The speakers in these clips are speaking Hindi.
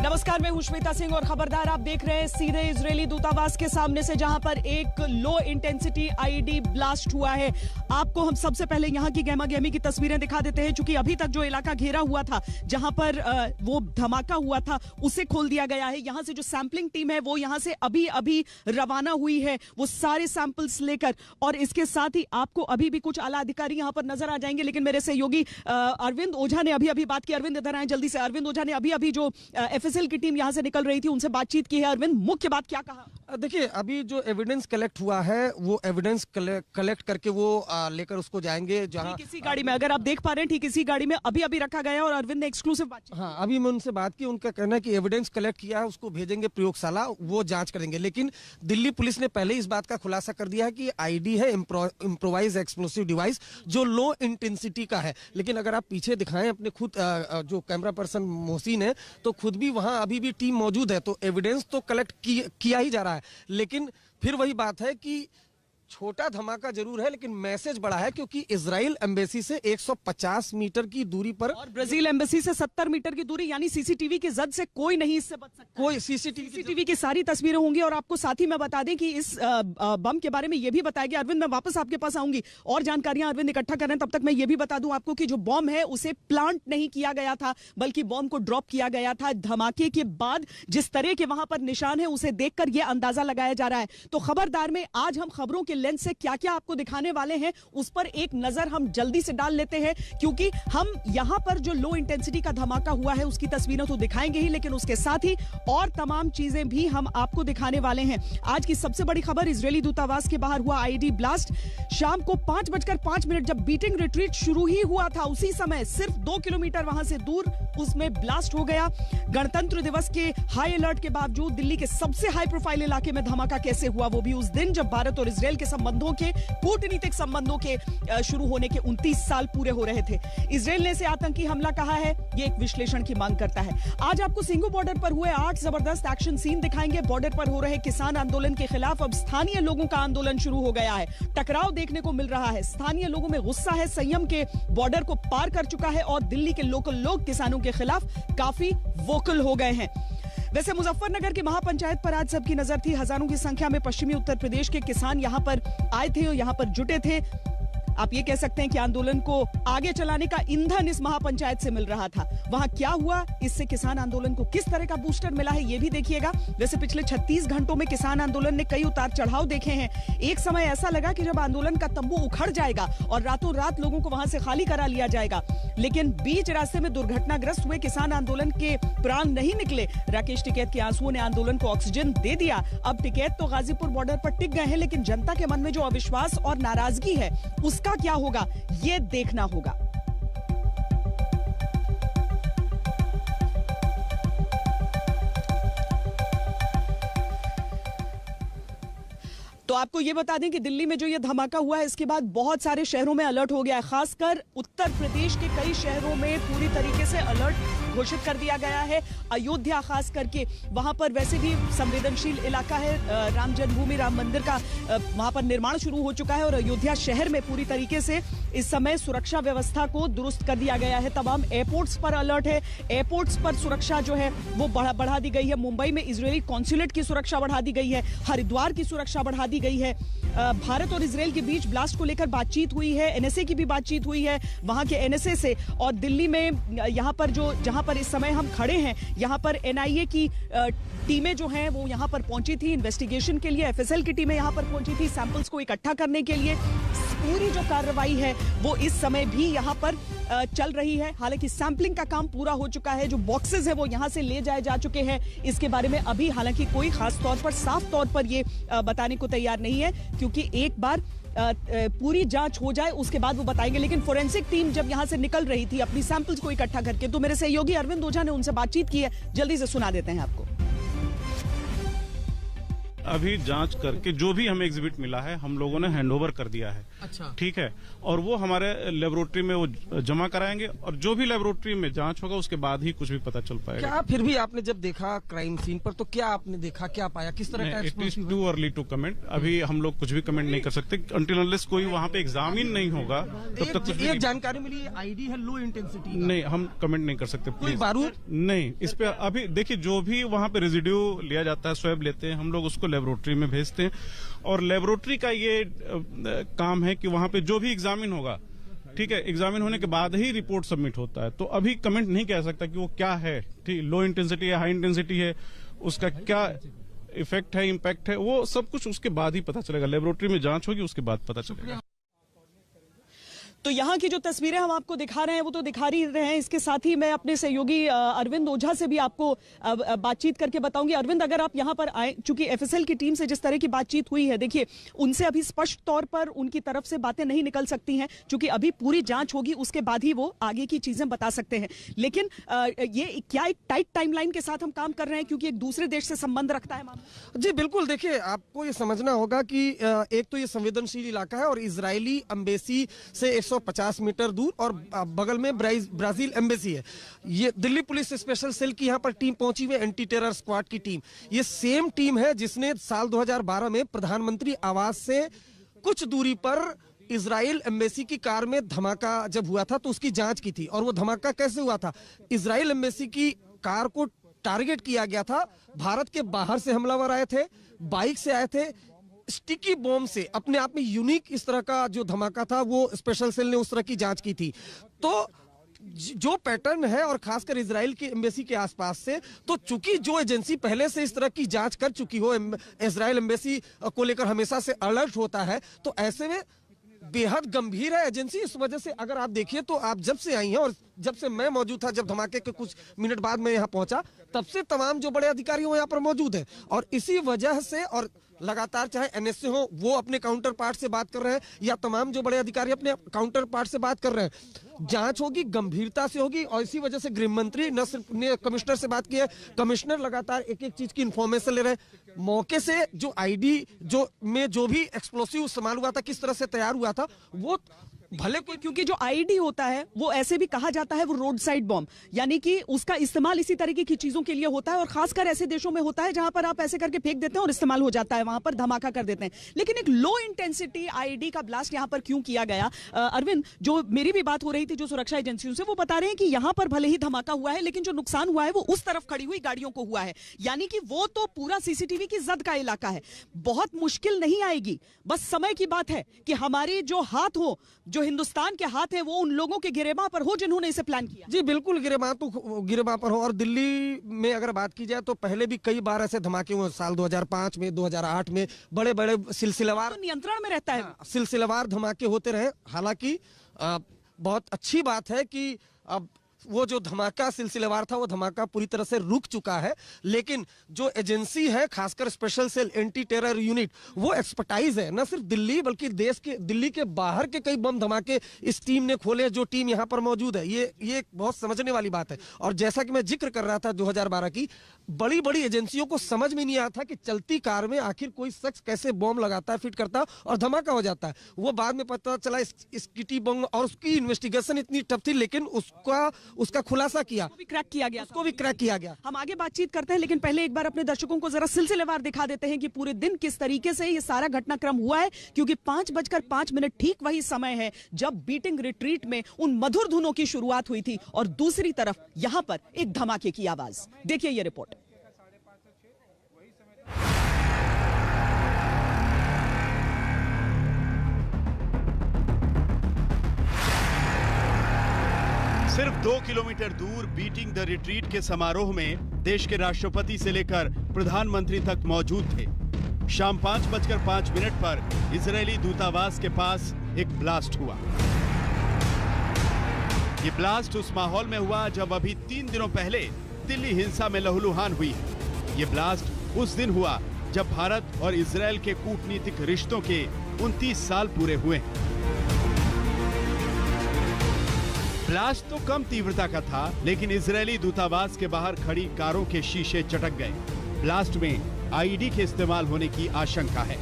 नमस्कार, मैं हूं श्वेता सिंह और खबरदार आप देख रहे हैं सीधे इजरायली दूतावास के सामने से, जहां पर एक लो इंटेंसिटी आईईडी ब्लास्ट हुआ है। आपको हम सबसे पहले यहां की गहमा गहमी की तस्वीरें दिखा देते हैं, क्योंकि अभी तक जो इलाका घेरा हुआ था, जहां पर वो धमाका हुआ था, उसे खोल दिया गया है। यहां से जो सैंपलिंग टीम है वो यहां से अभी अभी रवाना हुई है, वो सारे सैंपल्स लेकर। और इसके साथ ही आपको अभी भी कुछ आला अधिकारी यहां पर नजर आ जाएंगे, लेकिन मेरे सहयोगी अरविंद ओझा ने अभी अभी बात की। अरविंद इधर आए जल्दी से। अरविंद ओझा ने अभी अभी जो एफएसएल की टीम यहां से निकल रही थी उनसे बातचीत की है। अरविंद, मुख्य बात क्या कहा? देखिए, अभी जो एविडेंस कलेक्ट हुआ है वो एविडेंस कलेक्ट करके वो लेकर उसको जाएंगे जहां किसी गाड़ी में, अगर आप देख पा रहे हैं, ठीक इसी गाड़ी में अभी अभी रखा गया है। और अरविंद ने एक्सक्लूसिव बातचीत। हाँ, अभी मैं उनसे बात की। उनका कहना है कि एविडेंस कलेक्ट किया है, उसको भेजेंगे प्रयोगशाला, वो जांच करेंगे। लेकिन दिल्ली पुलिस ने पहले इस बात का खुलासा कर दिया है कि आईडी है इम्प्रोवाइज एक्सप्लोसिव डिवाइस, जो लो इंटेंसिटी का है। लेकिन अगर आप पीछे दिखाएं अपने खुद जो कैमरा पर्सन मोहसिन है, तो खुद भी वहां अभी भी टीम मौजूद है। तो एविडेंस तो कलेक्ट किया ही जा रहा है, लेकिन फिर वही बात है कि छोटा धमाका जरूर है, लेकिन मैसेज बड़ा है, क्योंकि इजराइल एम्बेसी से 150 मीटर की दूरी पर और ब्राजील एम्बेसी से 70 मीटर की दूरी, यानी सीसीटीवी की जद से कोई नहीं इससे बच सकता। कोई सीसीटीवी की सारी तस्वीरें होंगी। और आपको साथ ही मैं बता दें कि इस बम के बारे में यह भी बताया गया। अरविंद, मैं वापस आपके पास आऊंगी और जानकारियां अरविंद इकट्ठा कर रहे हैं। तब तक मैं ये भी बता दूं आपको कि जो बम है उसे प्लांट नहीं किया गया था, बल्कि बम को ड्रॉप किया गया था। धमाके के बाद जिस तरह के वहां पर निशान है, उसे देखकर यह अंदाजा लगाया जा रहा है। तो खबरदार में आज हम खबरों के लेंस से क्या क्या आपको दिखाने वाले हैं, उस पर एक नजर हम जल्दी से डाल लेते हैं, क्योंकि हम यहां पर जो लो इंटेंसिटी का धमाका हुआ है उसकी तस्वीरें तो दिखाएंगे ही, लेकिन उसके साथ ही और तमाम चीजें भी हम आपको दिखाने वाले हैं। आज की सबसे बड़ी खबर, इजरायली दूतावास के बाहर हुआ आईईडी ब्लास्ट। शाम को 5:05 जब बीटिंग रिट्रीट शुरू ही हुआ था, उसी समय सिर्फ 2 किलोमीटर वहां से दूर उसमें ब्लास्ट हो गया। गणतंत्र दिवस के हाई अलर्ट के बावजूद दिल्ली के सबसे हाई प्रोफाइल इलाके में धमाका कैसे हुआ, वो भी उस दिन जब भारत और इजरायल के संबंधों के, कूटनीतिक संबंधों के शुरू होने के 29 साल पूरे हो रहे थे। इजरायल ने इसे आतंकी हमला कहा है, ये एक विश्लेषण की मांग करता है। आज आपको सिंघू बॉर्डर पर हुए 8 जबरदस्त एक्शन सीन दिखाएंगे। बॉर्डर पर हो रहे किसान आंदोलन के खिलाफ अब स्थानीय लोगों का आंदोलन शुरू हो गया है। टकराव देखने को मिल रहा है, स्थानीय लोगों में गुस्सा है, संयम के बॉर्डर को पार कर चुका है और दिल्ली के लोकल लोग किसानों के खिलाफ काफी वोकल हो गए हैं। वैसे मुजफ्फरनगर की महापंचायत पर आज सबकी नजर थी। हजारों की संख्या में पश्चिमी उत्तर प्रदेश के किसान यहां पर आए थे और यहां पर जुटे थे। आप ये कह सकते हैं कि आंदोलन को आगे चलाने का ईंधन इस महापंचायत से मिल रहा था। वहां क्या हुआ, इससे किसान आंदोलन को किस तरह का बूस्टर मिला है, ये भी देखिएगा। वैसे पिछले 36 घंटों में किसान आंदोलन ने कई उतार चढ़ाव देखे हैं। एक समय ऐसा लगा कि जब आंदोलन का तंबू उखड़ जाएगा और रातों रात लोगों को वहां से खाली करा लिया जाएगा, लेकिन बीच रास्ते में दुर्घटनाग्रस्त हुए किसान आंदोलन के प्राण नहीं निकले। राकेश टिकैत के आंसुओं ने आंदोलन को ऑक्सीजन दे दिया। अब टिकैत तो गाजीपुर बॉर्डर पर टिक गए हैं, लेकिन जनता के मन में जो अविश्वास और नाराजगी है, उसका क्या होगा, ये देखना होगा। तो आपको ये बता दें कि दिल्ली में जो ये धमाका हुआ है, इसके बाद बहुत सारे शहरों में अलर्ट हो गया है। खासकर उत्तर प्रदेश के कई शहरों में पूरी तरीके से अलर्ट घोषित कर दिया गया है। अयोध्या खास करके, वहां पर वैसे भी संवेदनशील इलाका है। राम जन्मभूमि, राम मंदिर का वहां पर निर्माण शुरू हो चुका है और अयोध्या शहर में पूरी तरीके से इस समय सुरक्षा व्यवस्था को दुरुस्त कर दिया गया है। तमाम एयरपोर्ट्स पर अलर्ट है, एयरपोर्ट्स पर सुरक्षा जो है वो बढ़ा दी गई है। मुंबई में इजरायली कॉन्सुलेट की सुरक्षा बढ़ा दी गई है, हरिद्वार की सुरक्षा बढ़ा दी गई है। भारत और इजरायल के बीच ब्लास्ट को लेकर बातचीत हुई है, एनएसए की भी बातचीत हुई है वहां के एनएसए से। और दिल्ली में यहाँ पर जहां पर इस समय हम खड़े हैं, यहाँ पर एनआईए की टीमें जो हैं वो यहाँ पर पहुंची थी इन्वेस्टिगेशन के लिए। एफएसएल की टीमें यहाँ पर पहुंची थी सैंपल्स को इकट्ठा करने के लिए। पूरी जो कार्रवाई है वो इस समय भी यहाँ पर चल रही है। हालांकि सैंपलिंग का काम पूरा हो चुका है, जो बॉक्सेस है वो यहाँ से ले जाए जा चुके हैं। इसके बारे में अभी हालांकि कोई खास तौर पर, साफ तौर पर ये बताने को तैयार नहीं है, क्योंकि एक बार पूरी जांच हो जाए उसके बाद वो बताएंगे। लेकिन फोरेंसिक टीम जब यहां से निकल रही थी अपनी सैंपल्स को इकट्ठा करके, तो मेरे सहयोगी अरविंद ओझा ने उनसे बातचीत की है, जल्दी से सुना देते हैं आपको। अभी जांच करके जो भी हमें एग्जिबिट मिला है हम लोगों ने हैंडओवर कर दिया है। अच्छा, ठीक है, और वो हमारे लेबोरेटरी में वो जमा कराएंगे और जो भी लेबोरेटरी में जांच होगा उसके बाद ही कुछ भी पता चल पाएगा। क्या फिर भी आपने जब देखा क्राइम सीन पर तो क्या आपने देखा, क्या पाया, किस तरह का it is too early to comment. अभी हम लोग कुछ भी कमेंट नहीं कर सकते अनटिल अनलेस कोई वहाँ पे एग्जामिन नहीं होगा तब तक कुछ भी। एक जानकारी मिली आईडी है लो इंटेंसिटी, नहीं हम कमेंट नहीं कर सकते। कोई बारूद नहीं इस पे अभी देखिए जो भी वहाँ पे रेजिड्यू लिया जाता है, स्वैब लेते हैं हम लोग, उसको लेबोरेटरी में भेजते हैं और लेबोरेटरी का ये काम है कि वहाँ पे जो भी एग्जामिन होगा, ठीक है, एग्जामिन होने के बाद ही रिपोर्ट सबमिट होता है। तो अभी कमेंट नहीं कह सकता कि वो क्या है, ठीक, लो इंटेंसिटी है, हाई इंटेंसिटी है, उसका क्या इफेक्ट है, इम्पैक्ट है, वो सब कुछ उसके बाद ही पता चलेगा। लेबोरेटरी में जांच होगी उसके बाद पता चलेगा। तो यहाँ की जो तस्वीरें हम आपको दिखा रहे हैं वो तो दिखा ही रहे हैं। इसके साथ ही मैं अपने सहयोगी अरविंद ओझा से भी आपको बातचीत करके बताऊंगी। अरविंद, अगर आप यहाँ पर आए, चूंकि एफएसएल की टीम से जिस तरह की बातचीत हुई है, देखिए उनसे अभी स्पष्ट तौर पर उनकी तरफ से बातें नहीं निकल सकती हैं, चूंकि अभी पूरी जांच होगी उसके बाद ही वो आगे की चीजें बता सकते हैं। लेकिन ये क्या एक टाइट टाइमलाइन के साथ हम काम कर रहे हैं क्योंकि एक दूसरे देश से संबंध रखता है मामला? जी बिल्कुल, देखिए आपको ये समझना होगा कि एक तो ये संवेदनशील इलाका है और इजरायली एम्बेसी से 150 मीटर दूर और बगल में ब्राजील एम्बेसी है। ये दिल्ली पुलिस स्पेशल सेल की यहाँ पर टीम पहुंची हुई है, एंटी टेरर स्क्वाड की टीम। ये सेम टीम है जिसने साल 2012 में प्रधानमंत्री आवास से कुछ दूरी पर इजराइल एम्बेसी की कार में धमाका जब हुआ था तो उसकी जांच की थी। और वो धमाका कैसे हुआ था? इजराइल एम्बेसी की कार को टारगेट किया गया था, भारत के बाहर से हमलावर आए थे, बाइक से आए थे, स्टिकी बॉम्ब से। अपने आप में यूनिक इस तरह का जो धमाका था वो स्पेशल सेल ने उस तरह की जांच की थी। तो जो पैटर्न है और खासकर इजराइल की एम्बेसी के आसपास से, तो चूंकि जो एजेंसी पहले से इस तरह की जांच कर चुकी हो, इजराइल एम्बेसी को लेकर हमेशा से अलर्ट होता है, तो ऐसे में बेहद गंभीर है एजेंसी। इस वजह से अगर आप देखिए तो आप जब से आई हैं और जब से मैं मौजूद था, जब धमाके के कुछ मिनट बाद मैं यहाँ पहुंचा, तब से तमाम जो बड़े अधिकारी हो यहाँ पर मौजूद हैं। और इसी वजह से और लगातार चाहे एनएसए हो वो अपने काउंटर पार्ट से बात कर रहे हैं या तमाम जो बड़े अधिकारी अपने काउंटर पार्ट से बात कर रहे हैं। जांच होगी, गंभीरता से होगी और इसी वजह से गृह मंत्री न सिर्फ ने कमिश्नर से बात की है, कमिश्नर लगातार एक एक चीज की इंफॉर्मेशन ले रहे हैं। मौके से जो आईडी जो भी एक्सप्लोसिव इस्तेमाल हुआ था, किस तरह से तैयार हुआ था, वो भले कोई, क्योंकि जो आईडी होता है वो ऐसे भी कहा जाता है वो रोड साइड बॉम्ब, यानी कि उसका इस्तेमाल इसी तरीके की चीजों के लिए होता है और खासकर ऐसे देशों में होता है जहां पर आप ऐसे करके फेंक देते हैं और इस्तेमाल हो जाता है, वहां पर धमाका कर देते हैं। लेकिन एक लो इंटेंसिटी आईडी का ब्लास्ट यहां पर क्यों किया गया? अरविंद, जो मेरी भी बात हो रही थी जो सुरक्षा एजेंसियों से, वो बता रहे हैं कि यहां पर भले ही धमाका हुआ है लेकिन जो नुकसान हुआ है वो उस तरफ खड़ी हुई गाड़ियों को हुआ है, यानी कि वो तो पूरा सीसीटीवी की जद का इलाका है। बहुत मुश्किल नहीं आएगी, बस समय की बात है कि हमारे जो हाथ हो, जो हिंदुस्तान के हाथ है, वो उन लोगों के गिरेबां पर हो जिन्होंने इसे प्लान किया। जी बिल्कुल, गिरेबां पर हो। और दिल्ली में अगर बात की जाए तो पहले भी कई बार ऐसे धमाके हुए, साल 2005 में, 2008 में बड़े बड़े सिलसिलेवार, तो नियंत्रण में रहता है, सिलसिलेवार धमाके होते रहे। हालांकि बहुत अच्छी बात है कि अब वो जो धमाका सिलसिलेवार था वो धमाका पूरी तरह से रुक चुका है। लेकिन जो एजेंसी है, खासकर special cell anti terror unit, वो एक्सपर्टाइज है, न सिर्फ दिल्ली बल्कि दिल्ली के बाहर के कई बम धमाके इस टीम ने खोले, जो टीम यहाँ पर मौजूद है। ये एक बहुत समझने वाली बात है। और जैसा कि मैं जिक्र कर रहा था 2012 की, बड़ी बड़ी एजेंसियों को समझ में नहीं आता कि चलती कार में आखिर कोई शख्स कैसे बॉम्ब लगाता है, फिट करता है और धमाका हो जाता है। वो बाद में पता चला स्किटी बम, और उसकी इन्वेस्टिगेशन इतनी टफ थी, लेकिन उसका खुलासा किया, उसको भी क्रैक किया गया। हम आगे बातचीत करते हैं, लेकिन पहले एक बार अपने दर्शकों को जरा सिलसिलेवार दिखा देते हैं कि पूरे दिन किस तरीके से ये सारा घटनाक्रम हुआ है, क्योंकि 5:05 ठीक वही समय है जब बीटिंग रिट्रीट में उन मधुर धुनों की शुरुआत हुई थी और दूसरी तरफ यहां पर एक धमाके की आवाज। देखिए ये रिपोर्ट। सिर्फ 2 किलोमीटर दूर बीटिंग द रिट्रीट के समारोह में देश के राष्ट्रपति से लेकर प्रधानमंत्री तक मौजूद थे। शाम 5:05 पर इजरायली दूतावास के पास एक ब्लास्ट हुआ। ये ब्लास्ट उस माहौल में हुआ जब अभी 3 दिनों पहले दिल्ली हिंसा में लहूलुहान हुई है। ये ब्लास्ट उस दिन हुआ जब भारत और इजरायल के कूटनीतिक रिश्तों के 29 साल पूरे हुए हैं। ब्लास्ट तो कम तीव्रता का था, लेकिन इजरायली दूतावास के बाहर खड़ी कारों के शीशे चटक गए। ब्लास्ट में आईईडी के इस्तेमाल होने की आशंका है।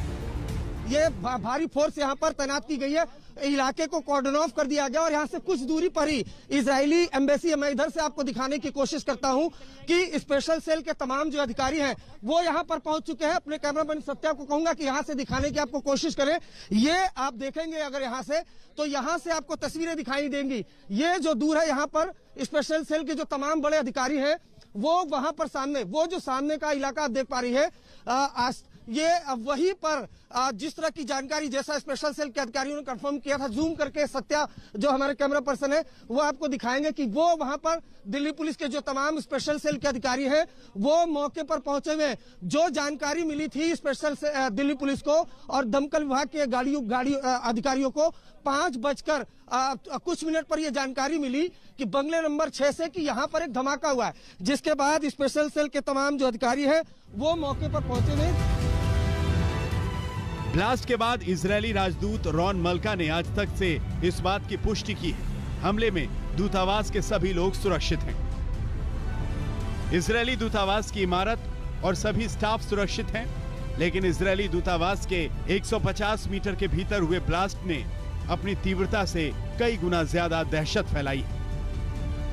ये भारी फोर्स यहाँ पर तैनात की गई है, इलाके को कॉर्डन ऑफ कर दिया गया और यहाँ से कुछ दूरी पर ही इजरायली एम्बेसी है। मैं इधर से आपको दिखाने की कोशिश करता हूँ कि स्पेशल सेल के तमाम जो अधिकारी हैं वो यहाँ पर पहुंच चुके हैं। अपने कैमरामैन सत्या को कहूंगा कि यहाँ से दिखाने की आपको कोशिश करें। ये आप देखेंगे अगर यहाँ से, तो यहाँ से आपको तस्वीरें दिखाई देंगी। ये जो दूर है यहाँ पर स्पेशल सेल के जो तमाम बड़े अधिकारी हैं वो वहां पर सामने, वो जो सामने का इलाका आप देख पा रही है, ये वहीं पर जिस तरह की जानकारी जैसा स्पेशल सेल के अधिकारियों ने कंफर्म किया था, जूम करके सत्या जो हमारे कैमरा पर्सन है वो आपको दिखाएंगे कि वो वहां पर दिल्ली पुलिस के जो तमाम स्पेशल सेल के अधिकारी हैं वो मौके पर पहुंचे हुए। जो जानकारी मिली थी स्पेशल दिल्ली पुलिस को और दमकल विभाग के गाड़ी अधिकारियों को 5 कुछ मिनट पर यह जानकारी मिली कि बंगले नंबर 6 से कि यहाँ पर एक धमाका हुआ है, जिसके बाद स्पेशल सेल के तमाम जो अधिकारी हैं वो मौके पर पहुंचे हुए। ब्लास्ट के बाद इजरायली राजदूत रॉन मल्का ने आज तक से इस बात की पुष्टि की है, हमले में दूतावास के सभी लोग सुरक्षित हैं। इजरायली दूतावास की इमारत और सभी स्टाफ सुरक्षित हैं, लेकिन इजरायली दूतावास के 150 मीटर के भीतर हुए ब्लास्ट ने अपनी तीव्रता से कई गुना ज्यादा दहशत फैलाई है।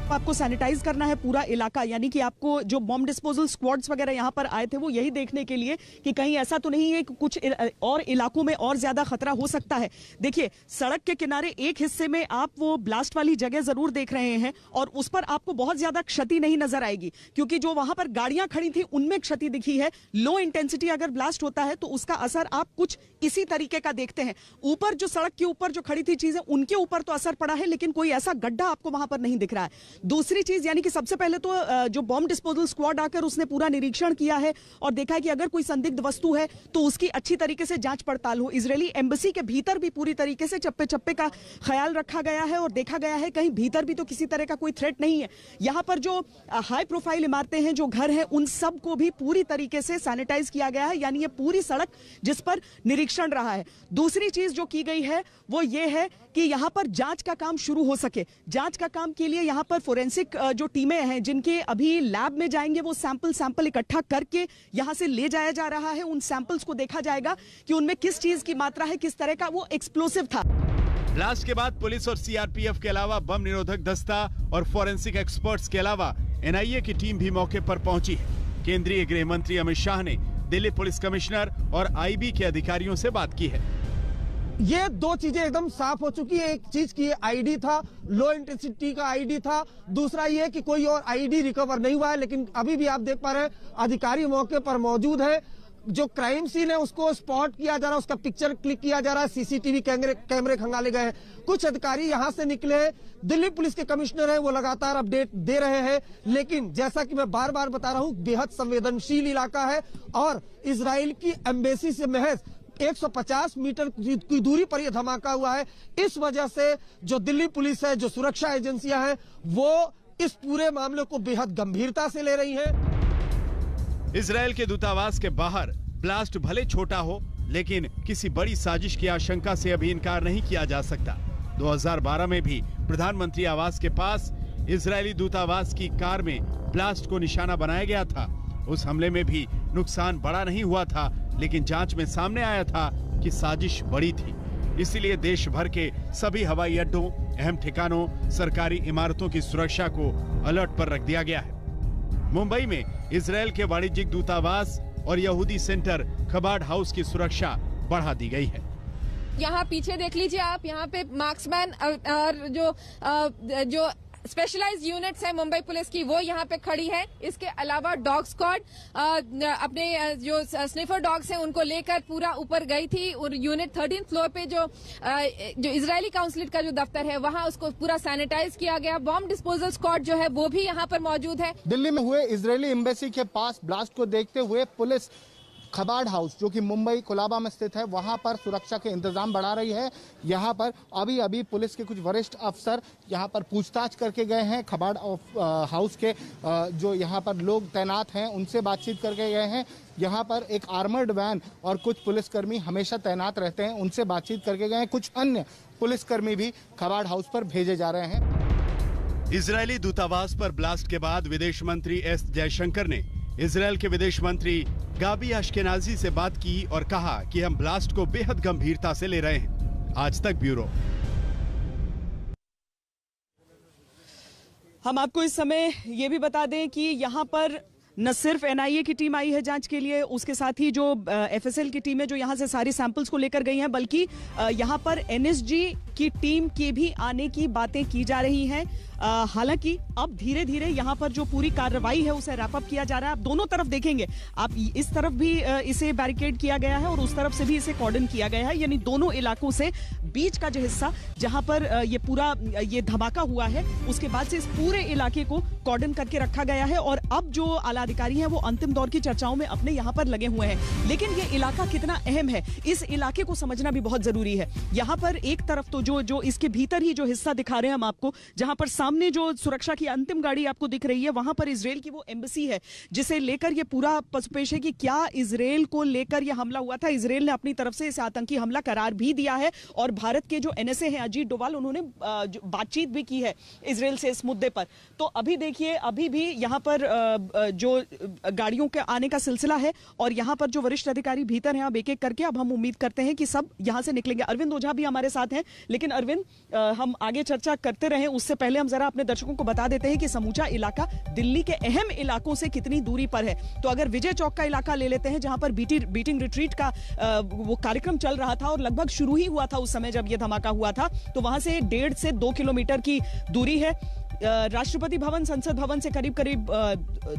आपको सैनिटाइज करना है पूरा इलाका, यानी कि आपको जो बॉम्ब डिस्पोजल स्क्वाड्स वगैरह यहाँ पर आए थे वो यही देखने के लिए कि कहीं ऐसा तो नहीं है कि कुछ और इलाकों में और ज्यादा खतरा हो सकता है। देखिए, सड़क के किनारे एक हिस्से में आप वो ब्लास्ट वाली जगह जरूर देख रहे हैं और उस पर आपको बहुत ज्यादा क्षति नहीं नजर आएगी, क्योंकि जो वहां पर गाड़ियां खड़ी थी उनमें क्षति दिखी है। लो इंटेंसिटी अगर ब्लास्ट होता है तो उसका असर आप कुछ इसी तरीके का देखते हैं। ऊपर जो सड़क के ऊपर जो खड़ी थी चीजें उनके ऊपर तो असर पड़ा है, लेकिन कोई ऐसा गड्ढा आपको वहां पर नहीं दिख रहा है। दूसरी चीज, यानी कि सबसे पहले तो जो बॉम्ब डिस्पोजल स्क्वाड आकर उसने पूरा निरीक्षण किया है और देखा है कि अगर कोई संदिग्ध वस्तु है तो उसकी अच्छी तरीके से जांच पड़ताल हो। इजरायली एम्बेसी के भीतर भी पूरी तरीके से चप्पे चप्पे का ख्याल रखा गया है और देखा गया है कहीं भीतर भी तो किसी तरह का कोई थ्रेट नहीं है। यहां पर जो हाई प्रोफाइल इमारतें हैं, जो घर हैं, उन सब को भी पूरी तरीके से सैनिटाइज किया गया है, यानी ये पूरी सड़क जिस पर निरीक्षण रहा है। दूसरी चीज जो की गई है वो ये है कि यहां पर जांच का काम शुरू हो सके। जांच का काम के लिए यहां पर फोरेंसिक जो टीमें हैं जिनके अभी लैब में जाएंगे, वो सैंपल इकट्ठा करके यहां से ले जाया जा रहा है। उन सैंपल्स को देखा जाएगा कि उनमें किस चीज की मात्रा है, किस तरह का वो एक्सप्लोसिव था। ब्लास्ट के बाद पुलिस और सीआरपीएफ के अलावा बम निरोधक दस्ता और फोरेंसिक एक्सपर्ट्स के अलावा एनआईए की टीम भी मौके पर पहुंची है। केंद्रीय गृह मंत्री अमित शाह ने दिल्ली पुलिस कमिश्नर और आईबी के अधिकारियों से बात की है। ये दो चीजें एकदम साफ हो चुकी है। एक चीज की आईडी था, लो इंटेंसिटी का आईडी था। दूसरा ये कि कोई और आईडी रिकवर नहीं हुआ है, लेकिन अभी भी आप देख पा रहे हैं अधिकारी मौके पर मौजूद है। जो क्राइम सीन है उसको स्पॉट किया जा रहा है, उसका पिक्चर क्लिक किया जा रहा है, सीसीटीवी कैमरे खंगाले गए हैं। कुछ अधिकारी यहां से निकले हैं, दिल्ली पुलिस के कमिश्नर हैं, वो लगातार अपडेट दे रहे हैं। लेकिन जैसा कि मैं बार बार बता रहा हूं, बेहद संवेदनशील इलाका है और इजराइल की एम्बेसी से महज 150 मीटर की दूरी पर यह धमाका हुआ है। इस वजह से जो दिल्ली पुलिस है, जो सुरक्षा एजेंसियां हैं, वो इस पूरे मामले को बेहद गंभीरता से ले रही हैं। इजरायल के दूतावास के बाहर ब्लास्ट भले छोटा हो, लेकिन किसी बड़ी साजिश की आशंका से अभी इनकार नहीं किया जा सकता। 2012 में भी प्रधानमंत्री आवास के पास इजरायली दूतावास की कार में ब्लास्ट को निशाना बनाया गया था। उस हमले में भी नुकसान बड़ा नहीं हुआ था, लेकिन जांच में सामने आया था कि साजिश बड़ी थी। इसीलिए देश भर के सभी हवाई अड्डों, अहम ठिकानों, सरकारी इमारतों की सुरक्षा को अलर्ट पर रख दिया गया है। मुंबई में इजरायल के वाणिज्यिक दूतावास और यहूदी सेंटर खबाड हाउस की सुरक्षा बढ़ा दी गई है। यहाँ पीछे देख लीजिए आप, यहाँ पे मार्क्समैन और जो स्पेशलाइज्ड यूनिट्स है मुंबई पुलिस की, वो यहाँ पे खड़ी है। इसके अलावा डॉग स्क्वाड अपने जो स्निफर डॉग्स हैं उनको लेकर पूरा ऊपर गई थी और यूनिट 13th फ्लोर पे जो इजरायली काउंसिलेट का जो दफ्तर है वहाँ उसको पूरा सैनिटाइज किया गया। बॉम्ब डिस्पोजल स्क्वाड जो है वो भी यहाँ पर मौजूद है। दिल्ली में हुए इजरायली एम्बेसी के पास ब्लास्ट को देखते हुए पुलिस खबाड हाउस जो कि मुंबई कोलाबा में स्थित है वहां पर सुरक्षा के इंतजाम बढ़ा रही है। यहां पर अभी पुलिस के कुछ वरिष्ठ अफसर यहां पर पूछताछ करके गए हैं। खबाड हाउस के जो यहां पर लोग तैनात हैं उनसे बातचीत करके गए हैं। यहां पर एक आर्मर्ड वैन और कुछ पुलिसकर्मी हमेशा तैनात रहते हैं, उनसे बातचीत करके गए हैं। कुछ अन्य पुलिसकर्मी भी खबाड हाउस पर भेजे जा रहे हैं। इजरायली दूतावास पर ब्लास्ट के बाद विदेश मंत्री एस जयशंकर ने इजरायल के विदेश मंत्री गाबी अश्केनाजी से बात की और कहा कि हम ब्लास्ट को बेहद गंभीरता से ले रहे हैं। आज तक ब्यूरो। हम आपको इस समय ये भी बता दें कि यहाँ पर न सिर्फ एनआईए की टीम आई है जांच के लिए, उसके साथ ही जो एफएसएल की टीम है जो यहाँ से सारी सैंपल्स को लेकर गई हैं, बल्कि यहाँ पर एनएसजी की टीम के भी आने की बातें की जा रही हैं। हालांकि अब धीरे धीरे यहाँ पर जो पूरी कार्रवाई है उसे रैप अप किया जा रहा है। आप दोनों तरफ देखेंगे, आप इस तरफ भी इसे बैरिकेड किया गया है और उस तरफ से भी इसे कॉर्डन किया गया है, यानी दोनों इलाकों से बीच का जो हिस्सा जहां पर ये पूरा ये धमाका हुआ है उसके बाद से इस पूरे इलाके को कॉर्डन करके रखा गया है। और अब जो आला अधिकारी हैं वो अंतिम दौर की चर्चाओं में अपने यहाँ पर लगे हुए हैं। लेकिन ये इलाका कितना अहम है, इस इलाके को समझना भी बहुत जरूरी है। यहाँ पर एक तरफ तो जो इसके भीतर ही जो हिस्सा दिखा रहे हैं हम आपको, जहां पर सामने जो सुरक्षा की अंतिम गाड़ी आपको दिख रही है, वहां पर इजराइल की वो एम्बेसी है जिसे लेकर ये पूरा पसपेश है कि क्या इजराइल को लेकर यह हमला हुआ था। इजराइल ने अपनी तरफ से इसे आतंकी हमला करार भी दिया है और भारत के जो एनएसए हैं अजीत डोभाल, उन्होंने बातचीत भी की है इजराइल से इस मुद्दे पर। तो अभी देखिए, अभी भी यहाँ पर जो गाड़ियों के आने का सिलसिला है और यहाँ पर जो वरिष्ठ अधिकारी भीतर हैं, अब एक एक करके अब हम उम्मीद करते हैं कि सब यहाँ से निकलेंगे। अरविंद ओझा भी हमारे साथ हैं, लेकिन अरविंद हम आगे चर्चा करते रहे उससे पहले हम जरा अपने दर्शकों को बता देते हैं कि समूचा इलाका दिल्ली के अहम इलाकों से कितनी दूरी पर है। तो अगर विजय चौक का इलाका ले लेते हैं जहां पर बीटिंग रिट्रीट का वो कार्यक्रम चल रहा था और लगभग शुरू ही हुआ था उस समय जब यह धमाका हुआ था, तो वहां से 1.5 से 2 किलोमीटर की दूरी है। राष्ट्रपति भवन, संसद भवन से करीब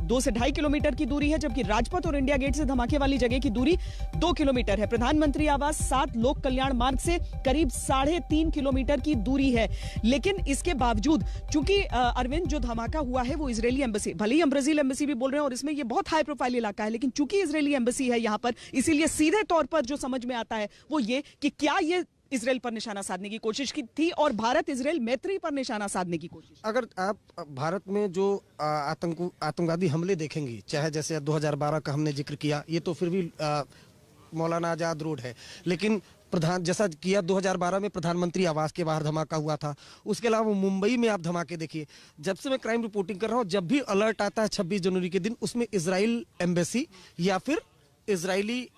2 से 2.5 किलोमीटर की दूरी है, जबकि राजपथ और इंडिया गेट से धमाके वाली जगह की दूरी 2 किलोमीटर है। प्रधानमंत्री आवास 7 लोक कल्याण मार्ग से करीब 3.5 किलोमीटर की दूरी है। लेकिन इसके बावजूद चूंकि अरविंद जो धमाका हुआ है वो इजरायली एम्बेसी, भले ही हम ब्राजील एम्बेसी भी बोल रहे हैं और इसमें ये बहुत हाई प्रोफाइल इलाका है, लेकिन चूंकि इजरायली एम्बेसी है यहाँ पर, इसीलिए सीधे तौर पर जो समझ में आता है वो ये कि क्या ये इजराइल पर निशाना साधने की कोशिश की थी और भारत इजराइल मैत्री पर निशाना साधने की कोशिश। अगर आप भारत में जो आतंकवादी हमले देखेंगी, चाहे जैसे 2012 का हमने जिक्र किया, ये तो फिर भी मौलाना आजाद रोड है, लेकिन जैसा किया 2012 में प्रधानमंत्री आवास के बाहर धमाका हुआ था। उसके अलावा मुंबई में आप धमाके देखिए। जब से मैं क्राइम रिपोर्टिंग कर रहा हूँ, जब भी अलर्ट आता है 26 जनवरी के दिन, उसमें इजराइल एम्बेसी या फिर इजरायली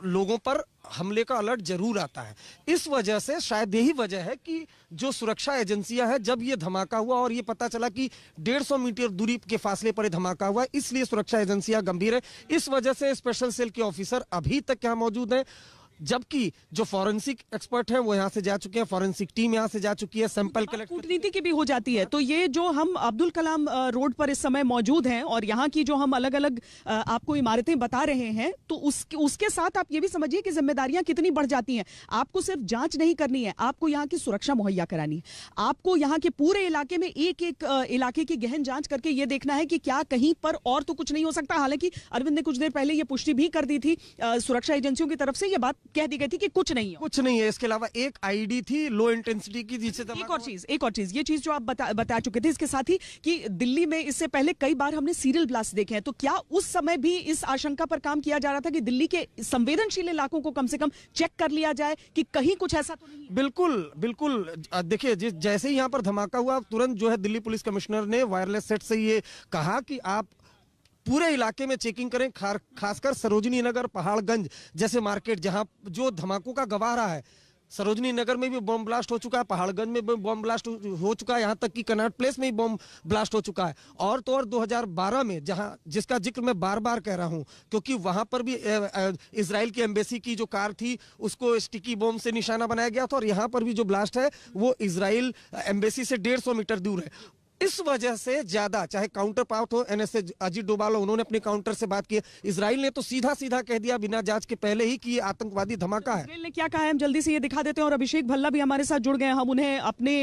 लोगों पर हमले का अलर्ट जरूर आता है। इस वजह से शायद यही वजह है कि जो सुरक्षा एजेंसियां हैं, जब ये धमाका हुआ और ये पता चला कि 150 मीटर दूरी के फासले पर धमाका हुआ, इसलिए सुरक्षा एजेंसियां गंभीर है। इस वजह से स्पेशल सेल के ऑफिसर अभी तक यहाँ मौजूद हैं, जबकि जो फॉरेंसिक एक्सपर्ट हैं वो यहाँ से जा चुके हैं, फॉरेंसिक टीम यहाँ से जा चुकी है, सैंपल कलेक्ट, कूटनीति की भी हो जाती है। तो ये जो हम अब्दुल कलाम रोड पर इस समय मौजूद हैं और यहाँ की जो हम अलग अलग आपको इमारतें बता रहे हैं, तो उसके साथ आप ये भी समझिए कि जिम्मेदारियां कितनी बढ़ जाती हैं। आपको सिर्फ जांच नहीं करनी है, आपको यहाँ की सुरक्षा मुहैया करानी है। आपको यहाँ के पूरे इलाके में एक एक इलाके की गहन जांच करके ये देखना है कि क्या कहीं पर और तो कुछ नहीं हो सकता। हालांकि अरविंद ने कुछ देर पहले ये पुष्टि भी कर दी थी सुरक्षा एजेंसियों की तरफ से, ये बात कह दी गई थी कि कुछ नहीं है। इसके अलावा एक आईडी थी लो इंटेंसिटी की, जिससे एक और चीज ये चीज जो आप बता चुके थे, इसके साथ ही कि दिल्ली में इससे पहले कई बार हमने सीरियल ब्लास्ट देखे हैं, तो क्या उस समय भी इस आशंका पर काम किया जा रहा था कि दिल्ली के संवेदनशील इलाकों को कम से कम चेक कर लिया जाए कि कहीं कुछ ऐसा तो नहीं? बिल्कुल देखिए, जैसे ही यहाँ पर धमाका हुआ, तुरंत जो है दिल्ली पुलिस कमिश्नर ने वायरलेस सेट से ये कहा कि आप पूरे इलाके में चेकिंग करें, खासकर सरोजनी नगर, पहाड़गंज जैसे मार्केट जहां जो धमाकों का गवाह रहा है। सरोजनी नगर में भी बॉम्ब ब्लास्ट हो चुका है, पहाड़गंज में भी बॉम्ब ब्लास्ट हो चुका है, यहाँ तक कि कनॉट प्लेस में भी बॉम्ब ब्लास्ट हो चुका है। और तो और 2012 में जिसका जिक्र मैं बार बार कह रहा हूँ, क्योंकि वहां पर भी इजराइल की एम्बेसी की जो कार थी उसको स्टिकी बॉम्ब से निशाना बनाया गया था, और यहाँ पर भी जो ब्लास्ट है वो इजराइल एम्बेसी से 150 मीटर दूर है। इस वजह से ज्यादा, चाहे काउंटर पार्ट हो एनएसए अजीत डोभाल, उन्होंने अपने काउंटर से बात की। इजराइल ने तो सीधा कह दिया बिना जांच के पहले ही कि ये आतंकवादी धमाका है। इजराइल ने क्या कहा है हम जल्दी से ये दिखा देते हैं, और अभिषेक भल्ला भी हमारे साथ जुड़ गए हैं। हम उन्हें अपने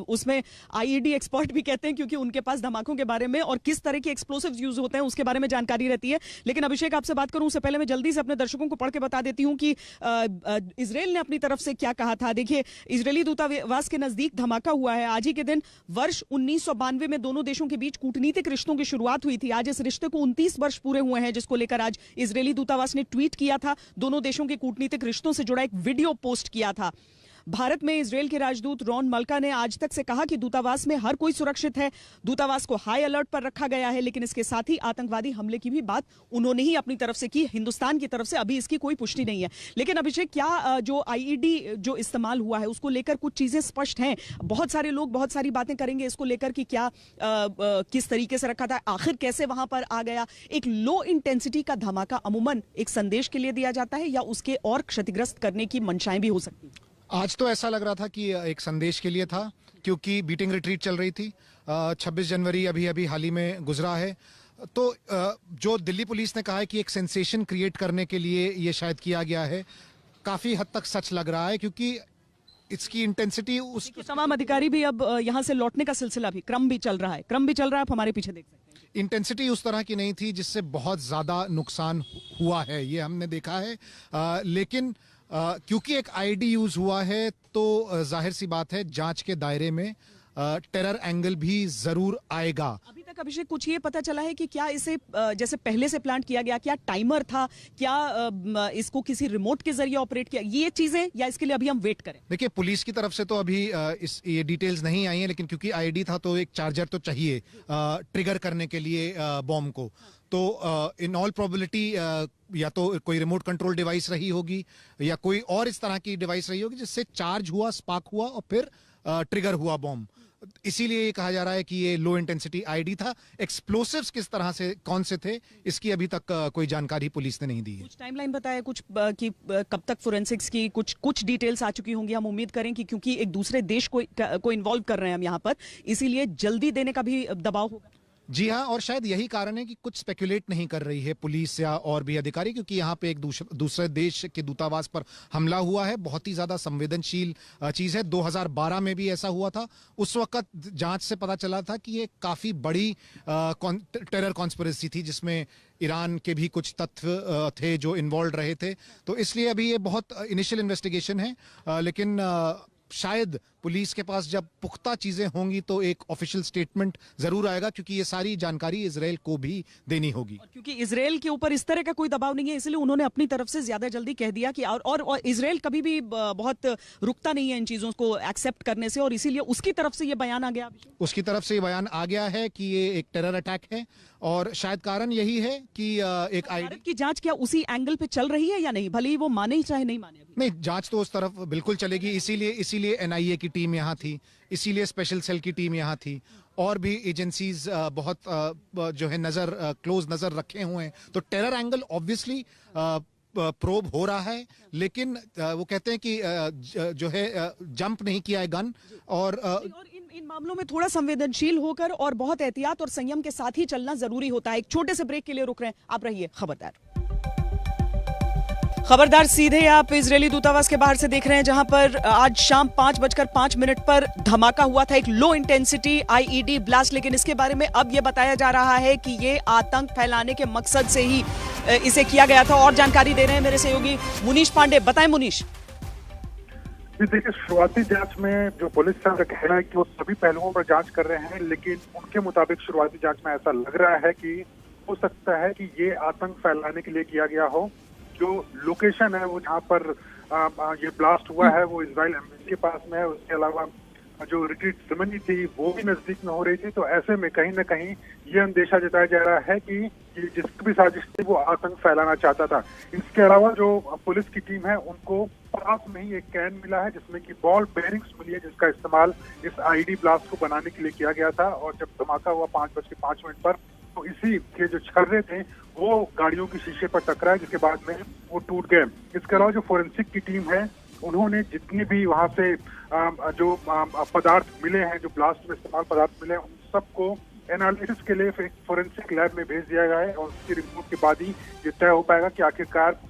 उसमें आईईडी एक्सपर्ट भी कहते हैं, क्योंकि उनके पास धमाकों के बारे में और किस तरह के एक्सप्लोसिव्स यूज होते हैं उसके बारे में जानकारी रहती है। लेकिन अभिषेक, आपसे बात करूं उससे पहले मैं जल्दी से अपने दर्शकों को पढ़ के बता देती हूं कि इजराइल ने अपनी तरफ से क्या कहा था। देखिए, इजरायली दूतावास के नजदीक धमाका हुआ है। आज ही के दिन वर्ष 1992 में दोनों देशों के बीच कूटनीतिक रिश्तों की शुरुआत हुई थी। आज इस रिश्ते को 29 वर्ष पूरे हुए हैं, जिसको लेकर आज इजरायली दूतावास ने ट्वीट किया था। दोनों देशों के कूटनीतिक रिश्तों से जुड़ा एक वीडियो पोस्ट किया था। भारत में इजरायल के राजदूत रॉन मल्का ने आज तक से कहा कि दूतावास में हर कोई सुरक्षित है, दूतावास को हाई अलर्ट पर रखा गया है, लेकिन इसके साथ ही आतंकवादी हमले की भी बात उन्होंने ही अपनी तरफ से की। हिंदुस्तान की तरफ से अभी इसकी कोई पुष्टि नहीं है। लेकिन अभिषेक, क्या जो आईईडी जो इस्तेमाल हुआ है उसको लेकर कुछ चीजें स्पष्ट हैं? बहुत सारे लोग बहुत सारी बातें करेंगे इसको लेकर कि क्या किस तरीके से रखा था, आखिर कैसे वहां पर आ गया। एक लो इंटेंसिटी का धमाका अमूमन एक संदेश के लिए दिया जाता है या उसके और क्षतिग्रस्त करने की मंशाएं भी हो सकती हैं? आज तो ऐसा लग रहा था कि एक संदेश के लिए था, क्योंकि बीटिंग रिट्रीट चल रही थी। 26 जनवरी अभी हाल ही में गुजरा है। तो जो दिल्ली पुलिस ने कहा है कि एक सेंसेशन क्रिएट करने के लिए ये शायद किया गया है, काफी हद तक सच लग रहा है, क्योंकि इसकी इंटेंसिटी उस तमाम अधिकारी भी अब यहां से लौटने का सिलसिला भी क्रम भी चल रहा है, आप हमारे पीछे देख सकते हैं। इंटेंसिटी उस तरह की नहीं थी जिससे बहुत ज्यादा नुकसान हुआ है, ये हमने देखा है। लेकिन क्योंकि एक आईडी यूज हुआ है तो जाहिर सी बात है जांच के दायरे में टेरर एंगल भी जरूर आएगा। अभी तक अभिषेक कुछ ये पता चला है कि क्या इसे जैसे पहले से प्लान किया गया, क्या टाइमर था, क्या इसको किसी रिमोट के जरिए ऑपरेट किया, ये चीजें, या इसके लिए अभी हम वेट करें? देखिए, पुलिस की तरफ से तो अभी ये डिटेल्स नहीं आई हैं, लेकिन क्योंकि आईडी था तो एक चार्जर तो चाहिए ट्रिगर करने के लिए बॉम्ब को। तो इन ऑल प्रोबेबिलिटी या तो कोई रिमोट कंट्रोल डिवाइस रही होगी या कोई और इस तरह की डिवाइस रही होगी जिससे चार्ज हुआ, स्पार्क हुआ और फिर ट्रिगर हुआ बॉम्ब। इसीलिए ये कहा जा रहा है कि ये लो इंटेंसिटी आईडी था। एक्सप्लोसिव्स किस तरह से, कौन से थे, इसकी अभी तक कोई जानकारी पुलिस ने नहीं दी है। कुछ टाइमलाइन बताया कुछ कि कब तक फोरेंसिक्स की कुछ डिटेल्स आ चुकी होंगी। हम उम्मीद करें कि क्योंकि एक दूसरे देश को इन्वॉल्व कर रहे हैं हम यहाँ पर, इसीलिए जल्दी देने का भी दबाव होगा। जी हाँ, और शायद यही कारण है कि कुछ स्पेकुलेट नहीं कर रही है पुलिस या और भी अधिकारी, क्योंकि यहाँ पे एक दूसरे देश के दूतावास पर हमला हुआ है। बहुत ही ज्यादा संवेदनशील चीज है। 2012 में भी ऐसा हुआ था। उस वक्त जांच से पता चला था कि ये काफी बड़ी टेरर कॉन्स्पिरेसी थी जिसमें ईरान के भी कुछ तत्व थे जो इन्वॉल्व रहे थे। तो इसलिए अभी ये बहुत इनिशियल इन्वेस्टिगेशन है, लेकिन शायद पुलिस के पास जब पुख्ता चीजें होंगी तो एक ऑफिशियल स्टेटमेंट जरूर आएगा, क्योंकि ये सारी जानकारी इजराइल को भी देनी होगी। क्योंकि इजराइल के ऊपर इस तरह का कोई दबाव नहीं है, इसलिए उन्होंने अपनी तरफ से ज्यादा जल्दी कह दिया कि और इजराइल कभी भी बहुत रुकता नहीं है इन चीजों को एक्सेप्ट करने से, और इसीलिए उसकी तरफ से ये बयान आ गया। उसकी तरफ से ये बयान आ गया है कि ये एक टेरर अटैक है, और शायद कारण यही है कि एक आईडी की जांच क्या उसी एंगल पे चल रही है या नहीं, भले ही वो माने ही चाहे नहीं माने। नहीं, जांच तो उस तरफ बिल्कुल चलेगी। इसीलिए एनआईए की टीम यहाँ थी, इसीलिए स्पेशल सेल की टीम यहाँ थी, और भी एजेंसीज बहुत जो है क्लोज नजर रखे हुए हैं। तो टेरर एंगल ऑब्वियसली प्रोब हो रहा है, लेकिन वो कहते हैं कि जो है जंप नहीं किया है गन, और इन मामलों में थोड़ा संवेदनशील होकर और बहुत एहतियात और संयम के साथ ही चलना जरूरी होता है। एक छोटे से ब्रेक के लिए रुक रहे हैं, आप रहिए खबरदार। सीधे आप इजरायली दूतावास के बाहर से देख रहे हैं, जहां पर आज शाम 5:05 पर धमाका हुआ था, एक लो इंटेंसिटी आईईडी ब्लास्ट। लेकिन इसके बारे में अब यह बताया जा रहा है कि ये आतंक फैलाने के मकसद से ही इसे किया गया था। और जानकारी दे रहे हैं मेरे सहयोगी मुनीश पांडे। बताएं मुनीश। देखिए, शुरुआती जांच में जो पुलिस का कहना है कि वो सभी पहलुओं पर जांच कर रहे हैं, लेकिन उनके मुताबिक शुरुआती जांच में ऐसा लग रहा है कि हो सकता है कि ये आतंक फैलाने के लिए किया गया हो। जो लोकेशन है वो जहाँ पर ये ब्लास्ट हुआ है वो इजराइल एम्बेसी के पास में है। उसके अलावा जो रिट्रीट सेरेमनी थी वो भी नजदीक में हो रही थी। तो ऐसे में कहीं ना कहीं ये अंदेशा जताया जा रहा है कि जिसकी भी साजिश थी वो आतंक फैलाना चाहता था। इसके अलावा जो पुलिस की टीम है उनको पास में ही एक कैन मिला है जिसमें कि बॉल बेयरिंग्स मिली है, जिसका इस्तेमाल इस आईडी ब्लास्ट को बनाने के लिए किया गया था। और जब धमाका हुआ 5:05 पर, तो इसी के जो छर्रे थे वो गाड़ियों के शीशे पर टकराए, जिसके बाद में वो टूट गए। इसके अलावा जो फोरेंसिक की टीम है उन्होंने जितने भी वहां से जो पदार्थ मिले हैं, जो ब्लास्ट में इस्तेमाल पदार्थ मिले हैं, उन सबको एनालिसिस के लिए फोरेंसिक लैब में भेज दिया गया है। और उसकी रिपोर्ट के बाद ही ये तय हो पाएगा कि आखिरकार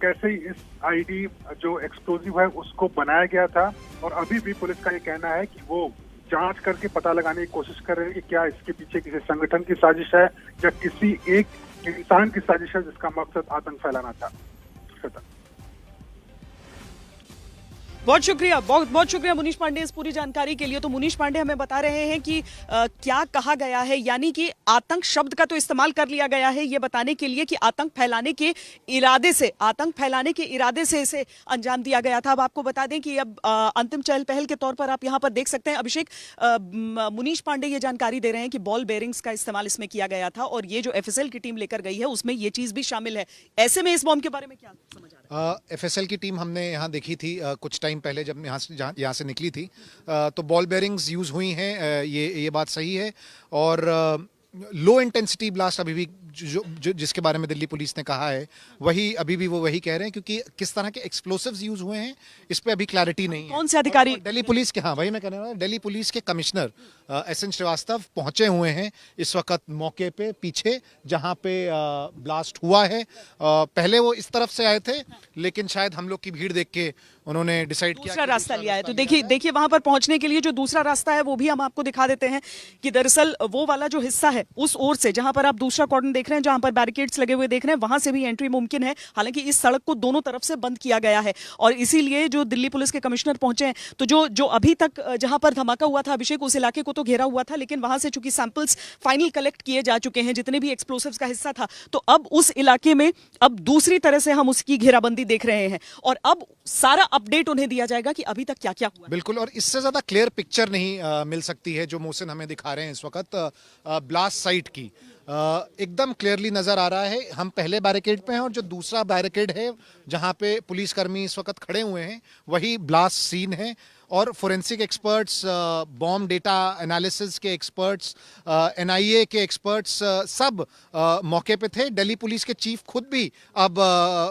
कैसे इस आईडी जो एक्सप्लोजिव है उसको बनाया गया था। और अभी भी पुलिस का ये कहना है कि वो जांच करके पता लगाने की कोशिश कर रहे हैं कि क्या इसके पीछे किसी संगठन की साजिश है या किसी एक इंसान की साजिश है जिसका मकसद आतंक फैलाना था। बहुत शुक्रिया, बहुत शुक्रिया मुनीश पांडे इस पूरी जानकारी के लिए। तो मुनीश पांडे हमें बता रहे हैं कि क्या कहा गया है, यानी कि आतंक शब्द का तो इस्तेमाल कर लिया गया है ये बताने के लिए कि आतंक फैलाने के इरादे से इसे अंजाम दिया गया था। अब आपको बता दें कि अब अंतिम चहल पहल के तौर पर आप यहां पर देख सकते हैं अभिषेक, मुनीश पांडे ये जानकारी दे रहे हैं कि बॉल बेयरिंग्स का इस्तेमाल इसमें किया गया था और ये जो एफएसएल की टीम लेकर गई है उसमें ये चीज भी शामिल है। ऐसे में इस बॉम्ब के बारे में क्या समझ आ रहा है? एफएसएल की टीम हमने यहाँ देखी थी कुछ टाइम पहले जब यहाँ से निकली थी, तो बॉल बेयरिंग्स यूज हुई हैं, ये बात सही है। और लो इंटेंसिटी ब्लास्ट अभी भी जो जिसके बारे में दिल्ली पुलिस ने कहा है वही अभी भी वो वही कह रहे हैं, क्योंकि किस तरह के एक्सप्लोसिव्स यूज हुए हैं इस पे अभी क्लैरिटी नहीं है। कौन से अधिकारी? दिल्ली पुलिस के, हाँ वही मैं कहने वाला, दिल्ली पुलिस के कमिश्नर SN श्रीवास्तव पहुंचे हुए हैं इस वक्त मौके पे, पीछे जहां पे ब्लास्ट हुआ है। पहले वो इस तरफ से आए थे, लेकिन शायद हम लोग की भीड़ देख के उन्होंने डिसाइड किया दूसरा रास्ता लिया है। तो देखिए वहां पर पहुंचने के लिए जो दूसरा रास्ता है वो भी हम आपको दिखा देते हैं कि दरअसल वो वाला जो हिस्सा है उस ओर से जहां पर आप दूसरा कॉर्डन देख रहे हैं, जहां पर बैरिकेड्स लगे हुए देख रहे हैं, वहां से भी एंट्री मुमकिन है। हालांकि इस सड़क को दोनों तरफ से बंद किया गया है और इसीलिए जो दिल्ली पुलिस के कमिश्नर पहुंचे हैं, तो जो अभी तक जहां पर धमाका हुआ था अभिषेक, उस इलाके को तो घेरा हुआ था, लेकिन वहां से चूंकि सैंपल्स फाइनल कलेक्ट किए जा चुके हैं जितने भी एक्सप्लोसिव्स का हिस्सा था, तो अब उस इलाके में अब दूसरी तरह से हम उसकी घेराबंदी देख रहे हैं और अब सारा अपडेट उन्हें दिया जाएगा कि अभी तक क्या क्या हुआ। बिल्कुल, और इससे ज्यादा क्लियर पिक्चर नहीं मिल सकती है जो मोहसिन हमें दिखा रहे हैं इस वक्त ब्लास्ट साइट की। एकदम क्लियरली नजर आ रहा है। हम पहले बैरिकेड पे हैं और जो दूसरा बैरिकेड है जहां पे पुलिसकर्मी इस वक्त खड़े हुए हैं वही ब्लास्ट सीन है। और forensic experts, bomb data analysis के एक्सपर्ट्स, NIA के एक्सपर्ट्स सब मौके पे थे। दिल्ली पुलिस के चीफ खुद भी अब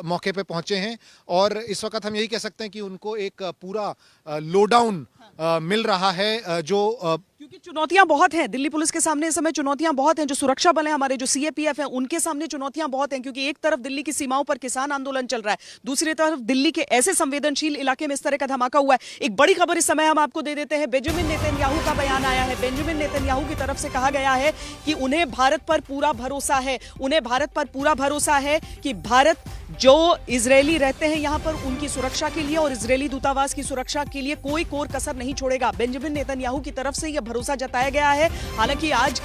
मौके पे पहुंचे हैं और इस वक्त हम यही कह सकते हैं कि उनको एक पूरा लोडाउन मिल रहा है क्योंकि चुनौतियां बहुत हैं दिल्ली पुलिस के सामने। इस समय चुनौतियां बहुत हैं। जो सुरक्षा बल हैं हमारे, जो CAPF हैं, उनके सामने चुनौतियां बहुत हैं, क्योंकि एक तरफ दिल्ली की सीमाओं पर किसान आंदोलन चल रहा है, दूसरी तरफ दिल्ली के ऐसे संवेदनशील इलाके में इस तरह का धमाका हुआ है। एक बड़ी खबर इस समय हम आपको दे देते हैं। बेंजामिन नेतन्याहू का बयान आया है। बेंजामिन नेतन्याहू की तरफ से कहा गया है कि उन्हें भारत पर पूरा भरोसा है, उन्हें भारत पर पूरा भरोसा है कि भारत जो इजरायली रहते हैं यहां पर उनकी सुरक्षा के लिए और इजरायली दूतावास की सुरक्षा के लिए कोई कोर कसर नहीं छोड़ेगा। बेंजामिन नेतन्याहू की तरफ से यह भरोसा जताया गया है। हालांकि आज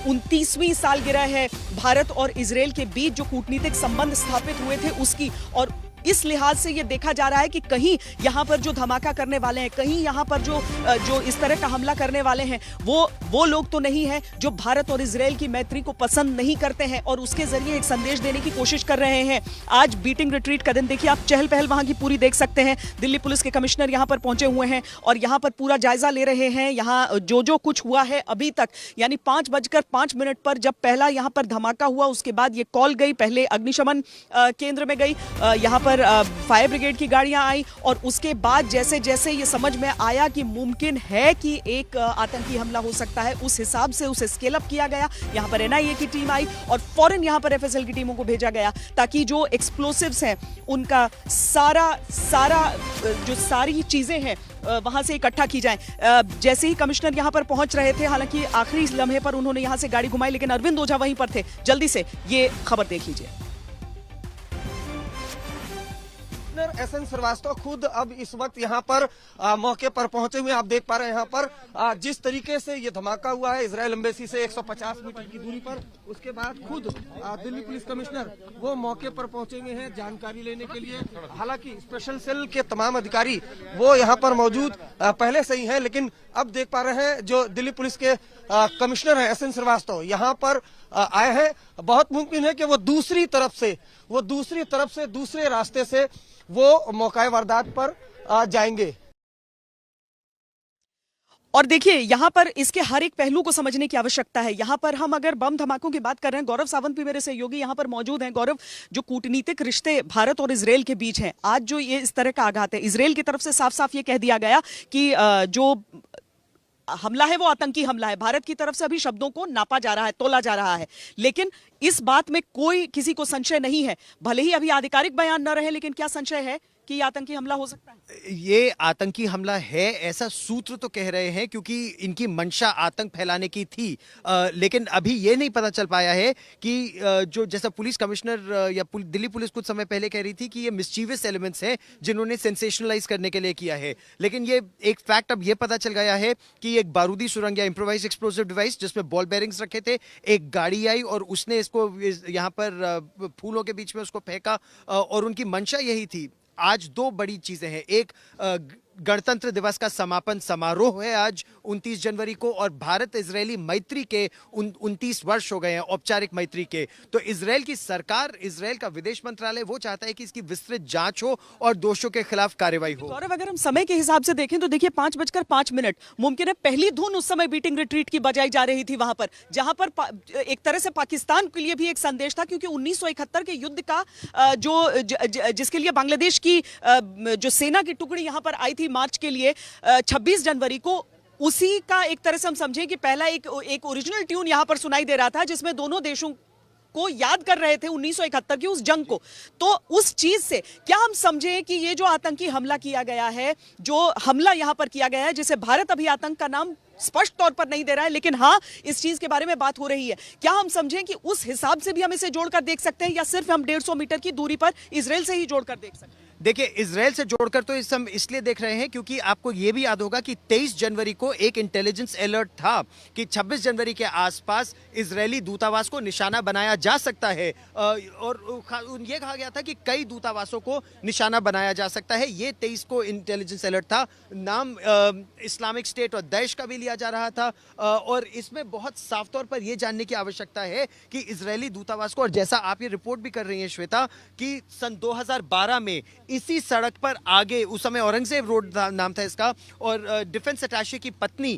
29वीं सालगिरह है भारत और इजरायल के बीच जो कूटनीतिक संबंध स्थापित हुए थे उसकी, और इस लिहाज से यह देखा जा रहा है कि कहीं यहां पर जो धमाका करने वाले हैं, कहीं यहां पर जो इस तरह का हमला करने वाले हैं वो लोग तो नहीं है जो भारत और इजरायल की मैत्री को पसंद नहीं करते हैं और उसके जरिए एक संदेश देने की कोशिश कर रहे हैं। आज बीटिंग रिट्रीट का दिन, देखिए आप चहल पहल वहां की पूरी देख सकते हैं। दिल्ली पुलिस के कमिश्नर यहां पर पहुंचे हुए हैं और यहां पर पूरा जायजा ले रहे हैं। यहां जो कुछ हुआ है अभी तक, यानी 5:05 पर जब पहला यहां पर धमाका हुआ, उसके बाद ये कॉल गई, पहले अग्निशमन केंद्र में गई, यहां पर फायर ब्रिगेड की गाड़ियां आई और उसके बाद जैसे जैसे ये समझ में आया कि मुमकिन है कि एक आतंकी हमला हो सकता है, उस हिसाब से उसे स्केल अप किया गया। यहां पर NIA की टीम आई और फौरन यहां पर FSL की टीमों को भेजा गया ताकि जो एक्सप्लोसिव्स हैं उनका जो सारी चीजें हैं वहां से इकट्ठा की जाए। जैसे ही कमिश्नर यहां पर पहुंच रहे थे, हालांकि आखिरी लम्हे पर उन्होंने यहां से गाड़ी घुमाई, लेकिन अरविंद ओझा वहीं पर थे। जल्दी से ये खबर देख लीजिए। SN श्रीवास्तव खुद अब इस वक्त यहाँ पर मौके पर पहुंचे हुए। आप देख पा रहे हैं यहाँ पर जिस तरीके से ये धमाका हुआ है इजरायल एम्बेसी से 150 मीटर की दूरी पर, उसके बाद खुद दिल्ली पुलिस कमिश्नर वो मौके पर पहुंचे हुए हैं जानकारी लेने के लिए। हालांकि स्पेशल सेल के तमाम अधिकारी वो यहाँ पर मौजूद पहले से ही है, लेकिन अब देख पा रहे हैं जो दिल्ली पुलिस के कमिश्नर हैं SN श्रीवास्तव यहाँ पर आए हैं। बहुत मुमकिन है कि वो दूसरी तरफ से दूसरे रास्ते से वो मौका वारदात पर जाएंगे। और देखिए यहां पर इसके हर एक पहलू को समझने की आवश्यकता है। यहां पर हम अगर बम धमाकों की बात कर रहे हैं, गौरव सावंत भी मेरे सहयोगी यहां पर मौजूद हैं। गौरव, जो कूटनीतिक रिश्ते भारत और इजरायल के बीच हैं, आज जो ये इस तरह का आघात है, इजरायल की तरफ से साफ साफ ये कह दिया गया कि जो हमला है वो आतंकी हमला है। भारत की तरफ से अभी शब्दों को नापा जा रहा है, तोला जा रहा है, लेकिन इस बात में कोई किसी को संशय नहीं है, भले ही अभी आधिकारिक बयान न रहे, लेकिन क्या संशय है कि ये आतंकी हमला हो सकता है? ये आतंकी हमला है ऐसा सूत्र तो कह रहे हैं, क्योंकि इनकी मंशा आतंक फैलाने की थी। लेकिन अभी ये नहीं पता चल पाया है कि जो जैसा पुलिस कमिश्नर या दिल्ली पुलिस कुछ समय पहले कह रही थी कि ये मिस्चीवियस एलिमेंट्स हैं जिन्होंने सेंसेशनलाइज करने के लिए किया है। लेकिन ये एक फैक्ट अब ये पता चल गया है कि एक बारूदी सुरंग या इम्प्रोवाइज एक्सप्लोसिव डिवाइस जिसमें बॉल बेरिंग्स रखे थे, एक गाड़ी आई और उसने इसको यहाँ पर फूलों के बीच में उसको फेंका, और उनकी मंशा यही थी। आज दो बड़ी चीजें हैं, एक गणतंत्र दिवस का समापन समारोह है आज 29 जनवरी को, और भारत इजरायली मैत्री के 29 वर्ष हो गए हैं, औपचारिक मैत्री के। तो इजरायल की सरकार, इजरायल का विदेश मंत्रालय वो चाहता है कि इसकी विस्तृत जांच हो और दोषियों के खिलाफ कार्रवाई हो। गौरव, अगर हम समय के हिसाब से देखें तो देखिए 5:05 मुमकिन है पहली धुन उस समय बीटिंग रिट्रीट की बजाई जा रही थी वहां पर, जहां पर एक तरह से पाकिस्तान के लिए भी एक संदेश था, क्योंकि 1971 के युद्ध का जिसके लिए बांग्लादेश की जो सेना की टुकड़ी यहां पर आई थी मार्च के लिए 26 जनवरी को, उसी का एक तरह से हम समझें कि पहला एक ओरिजिनल ट्यून यहां पर सुनाई दे रहा था, जिसमें दोनों देशों को याद कर रहे थे 1971 की उस जंग को। तो उस चीज से क्या हम समझें कि ये जो आतंकी हमला किया गया है, जो हमला यहां पर किया गया है, जिसे भारत अभी आतंक का नाम स्पष्ट तौर पर नहीं दे रहा है, लेकिन हाँ इस चीज के बारे में बात हो रही है, क्या हम समझें कि उस हिसाब से भी हम इसे जोड़कर देख सकते हैं, या सिर्फ हम 150 मीटर की दूरी पर इजराइल से ही जोड़कर देख सकते हैं? देखिए, इजराइल से जोड़कर तो इस हम इसलिए देख रहे हैं क्योंकि आपको यह भी याद होगा कि 23 जनवरी को एक इंटेलिजेंस अलर्ट था कि 26 जनवरी के आसपास इजरायली दूतावास को निशाना बनाया जा सकता है, और यह कहा गया था कि कई दूतावासों को निशाना बनाया जा सकता है। ये 23 को इंटेलिजेंस अलर्ट था। नाम इस्लामिक स्टेट और दैश का भी लिया जा रहा था, और इसमें बहुत साफ तौर पर यह जानने की आवश्यकता है कि इजरायली दूतावास को, और जैसा आप ये रिपोर्ट भी कर रही हैं श्वेता, कि सन 2012 में इसी सड़क पर आगे, उस समय औरंगजेब रोड नाम था इसका, और डिफेंस अटैचे की पत्नी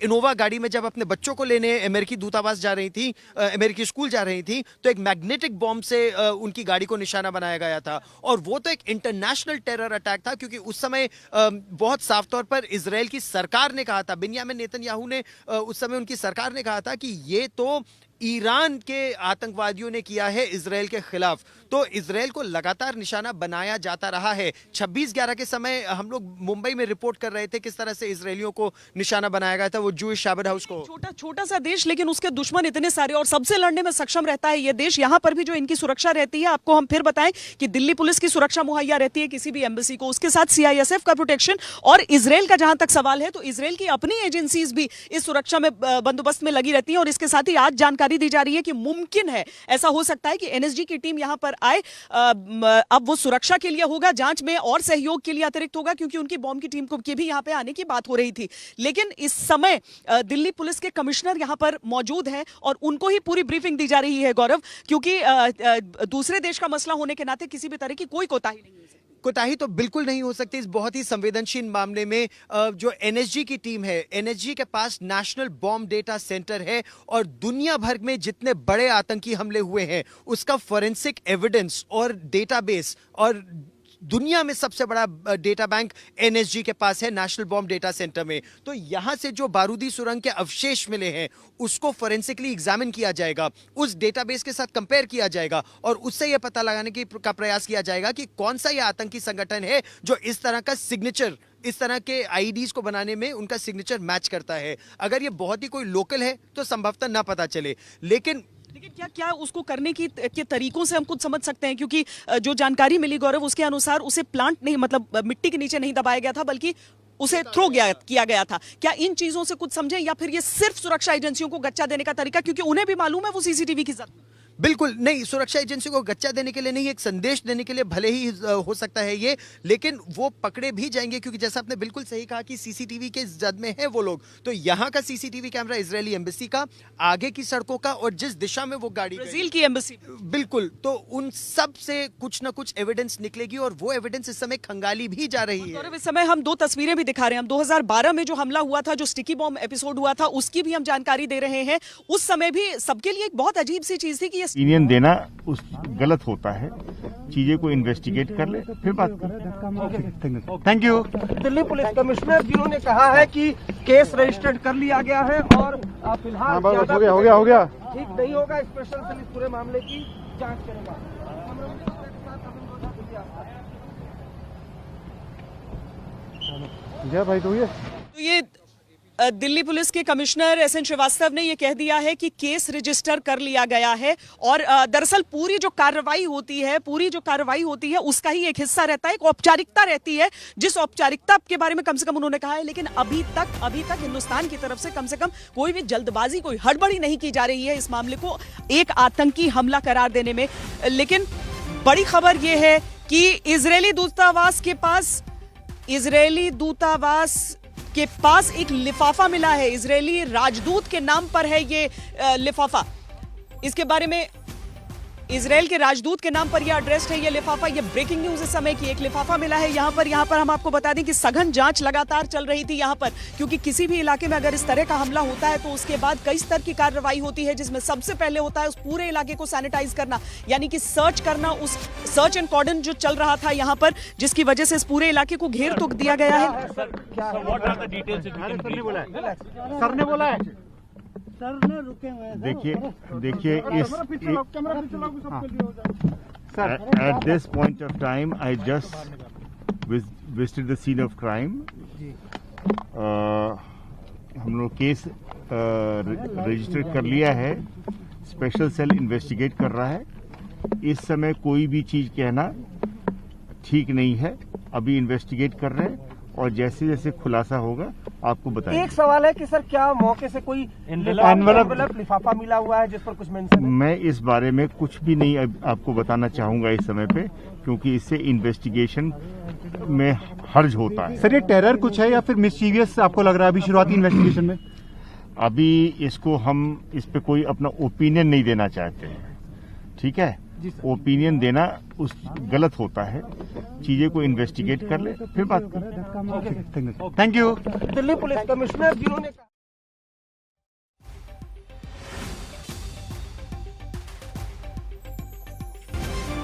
इनोवा गाड़ी में जब अपने बच्चों को लेने अमेरिकी दूतावास जा रही थी, अमेरिकी स्कूल जा रही थी, तो एक मैग्नेटिक बॉम्ब से उनकी गाड़ी को निशाना बनाया गया था। और वो तो एक इंटरनेशनल टेरर अटैक था, क्योंकि उस समय बहुत साफ तौर पर इजराइल की सरकार ने कहा था, बिन्यामिन नेतन्याहू ने उस समय उनकी सरकार ने कहा था कि ये तो ईरान के आतंकवादियों ने किया है इजराइल के खिलाफ। तो इजराइल को लगातार निशाना बनाया जाता रहा है। 26/11 के समय हम लोग मुंबई में रिपोर्ट कर रहे थे किस तरह से इजरायलियों को निशाना बनाया गया था, वो जूइश शाबद हाउस को। छोटा सा देश, लेकिन उसके दुश्मन इतने सारे, और सबसे लड़ने में सक्षम रहता है ये देश। यहाँ पर भी जो इनकी सुरक्षा रहती है, आपको हम फिर बताएं कि दिल्ली पुलिस की सुरक्षा मुहैया रहती है किसी भी एम्बेसी को, उसके साथ CISF का प्रोटेक्शन, और इजराइल का जहां तक सवाल है तो इजराइल की अपनी एजेंसीज भी इस सुरक्षा में बंदोबस्त में लगी रहती है। और इसके साथ ही आज जानकारी दी जा रही है कि मुमकिन है, ऐसा हो सकता है कि NSG की टीम यहां पर आए। अब वो सुरक्षा के लिए होगा, जांच में और सहयोग के लिए अतिरिक्त होगा, क्योंकि उनकी बॉम्ब की टीम को के भी यहां पे आने की बात हो रही थी। लेकिन इस समय दिल्ली पुलिस के कमिश्नर यहां पर मौजूद हैं और उनको ही पूरी ब्रीफिंग दी जा रही है गौरव, क्योंकि दूसरे देश का मसला होने के नाते किसी भी तरह की कोई कोताही नहीं है। कोताही तो बिल्कुल नहीं हो सकती इस बहुत ही संवेदनशील मामले में। जो NSG की टीम है, NSG के पास नेशनल बॉम्ब डेटा सेंटर है, और दुनिया भर में जितने बड़े आतंकी हमले हुए हैं उसका फोरेंसिक एविडेंस और डेटाबेस, और दुनिया में सबसे बड़ा डेटा बैंक NSG के पास है, नेशनल बॉम्ब डेटा सेंटर में। तो यहां से जो बारूदी सुरंग के अवशेष मिले हैं उसको फोरेंसिकली एग्जामिन किया जाएगा, उस डेटाबेस के साथ कंपेयर किया जाएगा, और उससे यह पता लगाने का प्रयास किया जाएगा कि कौन सा यह आतंकी संगठन है जो इस तरह का सिग्नेचर, इस तरह के IEDs को बनाने में उनका सिग्नेचर मैच करता है। अगर ये बहुत ही कोई लोकल है तो संभवतः ना पता चले, लेकिन क्या उसको करने के तरीकों से हम कुछ समझ सकते हैं, क्योंकि जो जानकारी मिली गौरव उसके अनुसार उसे प्लांट नहीं, मतलब मिट्टी के नीचे नहीं दबाया गया था, बल्कि उसे थ्रो किया गया था। क्या इन चीजों से कुछ समझें, या फिर ये सिर्फ सुरक्षा एजेंसियों को गच्चा देने का तरीका, क्योंकि उन्हें भी मालूम है वो CCTV की जरूरत? बिल्कुल नहीं, सुरक्षा एजेंसी को गच्चा देने के लिए नहीं, एक संदेश देने के लिए भले ही हो सकता है ये, लेकिन वो पकड़े भी जाएंगे, क्योंकि जैसा आपने बिल्कुल सही कहा कि CCTV के जद में है वो लोग। तो यहाँ का CCTV कैमरा इजरायली एम्बेसी का, आगे की सड़कों का, और जिस दिशा में वो गाड़ी, ब्राजील की एम्बेसी, बिल्कुल, तो उन सब से कुछ ना कुछ एविडेंस निकलेगी, और वो एविडेंस इस समय खंगाली भी जा रही है। इस समय हम दो तस्वीरें भी दिखा रहे हैं। हम 2012 में जो हमला हुआ था, जो स्टिकी बॉम्ब एपिसोड हुआ था, उसकी भी हम जानकारी दे रहे हैं। उस समय भी सबके लिए एक बहुत अजीब सी चीज थी कि ओपिनियन देना उस गलत होता है, चीजें को इन्वेस्टिगेट कर ले फिर बात कर। Thank you. Delhi police commissioner जिन्होंने कहा है कि केस रजिस्टर्ड कर लिया गया है, और फिलहाल हो गया ठीक नहीं होगा, स्पेशल सेल इस पूरे मामले की जांच करेगा। तो ये दिल्ली पुलिस के कमिश्नर एसएन श्रीवास्तव ने ये कह दिया है कि केस रजिस्टर कर लिया गया है और दरअसल पूरी जो कार्रवाई होती है उसका ही एक हिस्सा रहता है, एक औपचारिकता रहती है, जिस औपचारिकता के बारे में कम से कम उन्होंने कहा है। लेकिन अभी तक हिंदुस्तान की तरफ से कम कोई भी जल्दबाजी, कोई हड़बड़ी नहीं की जा रही है इस मामले को एक आतंकी हमला करार देने में। लेकिन बड़ी खबर यह है कि इजरायली दूतावास के पास एक लिफाफा मिला है। इजरायली राजदूत के नाम पर है ये लिफाफा। इसके बारे में इजराइल के राजदूत के नाम पर यह एड्रेस्ड है ये लिफाफा। ये ब्रेकिंग न्यूज इस समय की, एक लिफाफा मिला है यहाँ पर हम आपको बता दें कि सघन जांच लगातार चल रही थी यहाँ पर, क्योंकि किसी भी इलाके में अगर इस तरह का हमला होता है तो उसके बाद कई स्तर की कार्रवाई होती है, जिसमें सबसे पहले होता है उस पूरे इलाके को सैनिटाइज करना, यानी कि सर्च करना। उस सर्च एंड कॉर्डन जो चल रहा था यहाँ पर, जिसकी वजह से इस पूरे इलाके को घेर तो दिया गया है। देखिए इस at this point of time I just visited the scene of crime. हम लोग केस रजिस्टर कर लिया है, स्पेशल सेल इन्वेस्टिगेट कर रहा है। इस समय कोई भी चीज कहना ठीक नहीं है, अभी इन्वेस्टिगेट कर रहे हैं और जैसे जैसे खुलासा होगा आपको बताएंगे। एक सवाल है कि सर क्या मौके से कोई एनवेलप लिफाफा मिला हुआ है जिस पर कुछ मेंशन है? मैं इस बारे में कुछ भी नहीं आपको बताना चाहूंगा इस समय पे, क्योंकि इससे इन्वेस्टिगेशन में हर्ज होता है। सर ये टेरर कुछ है या फिर मिसचीवियस आपको लग रहा है अभी शुरुआती इन्वेस्टिगेशन में? अभी इसको हम इस पे कोई अपना ओपिनियन नहीं देना चाहते हैं, ठीक है? ओपिनियन देना गलत होता है। चीजें को इन्वेस्टिगेट कर ले फिर बात करें। Thank you. Delhi police commissioner जिन्होंने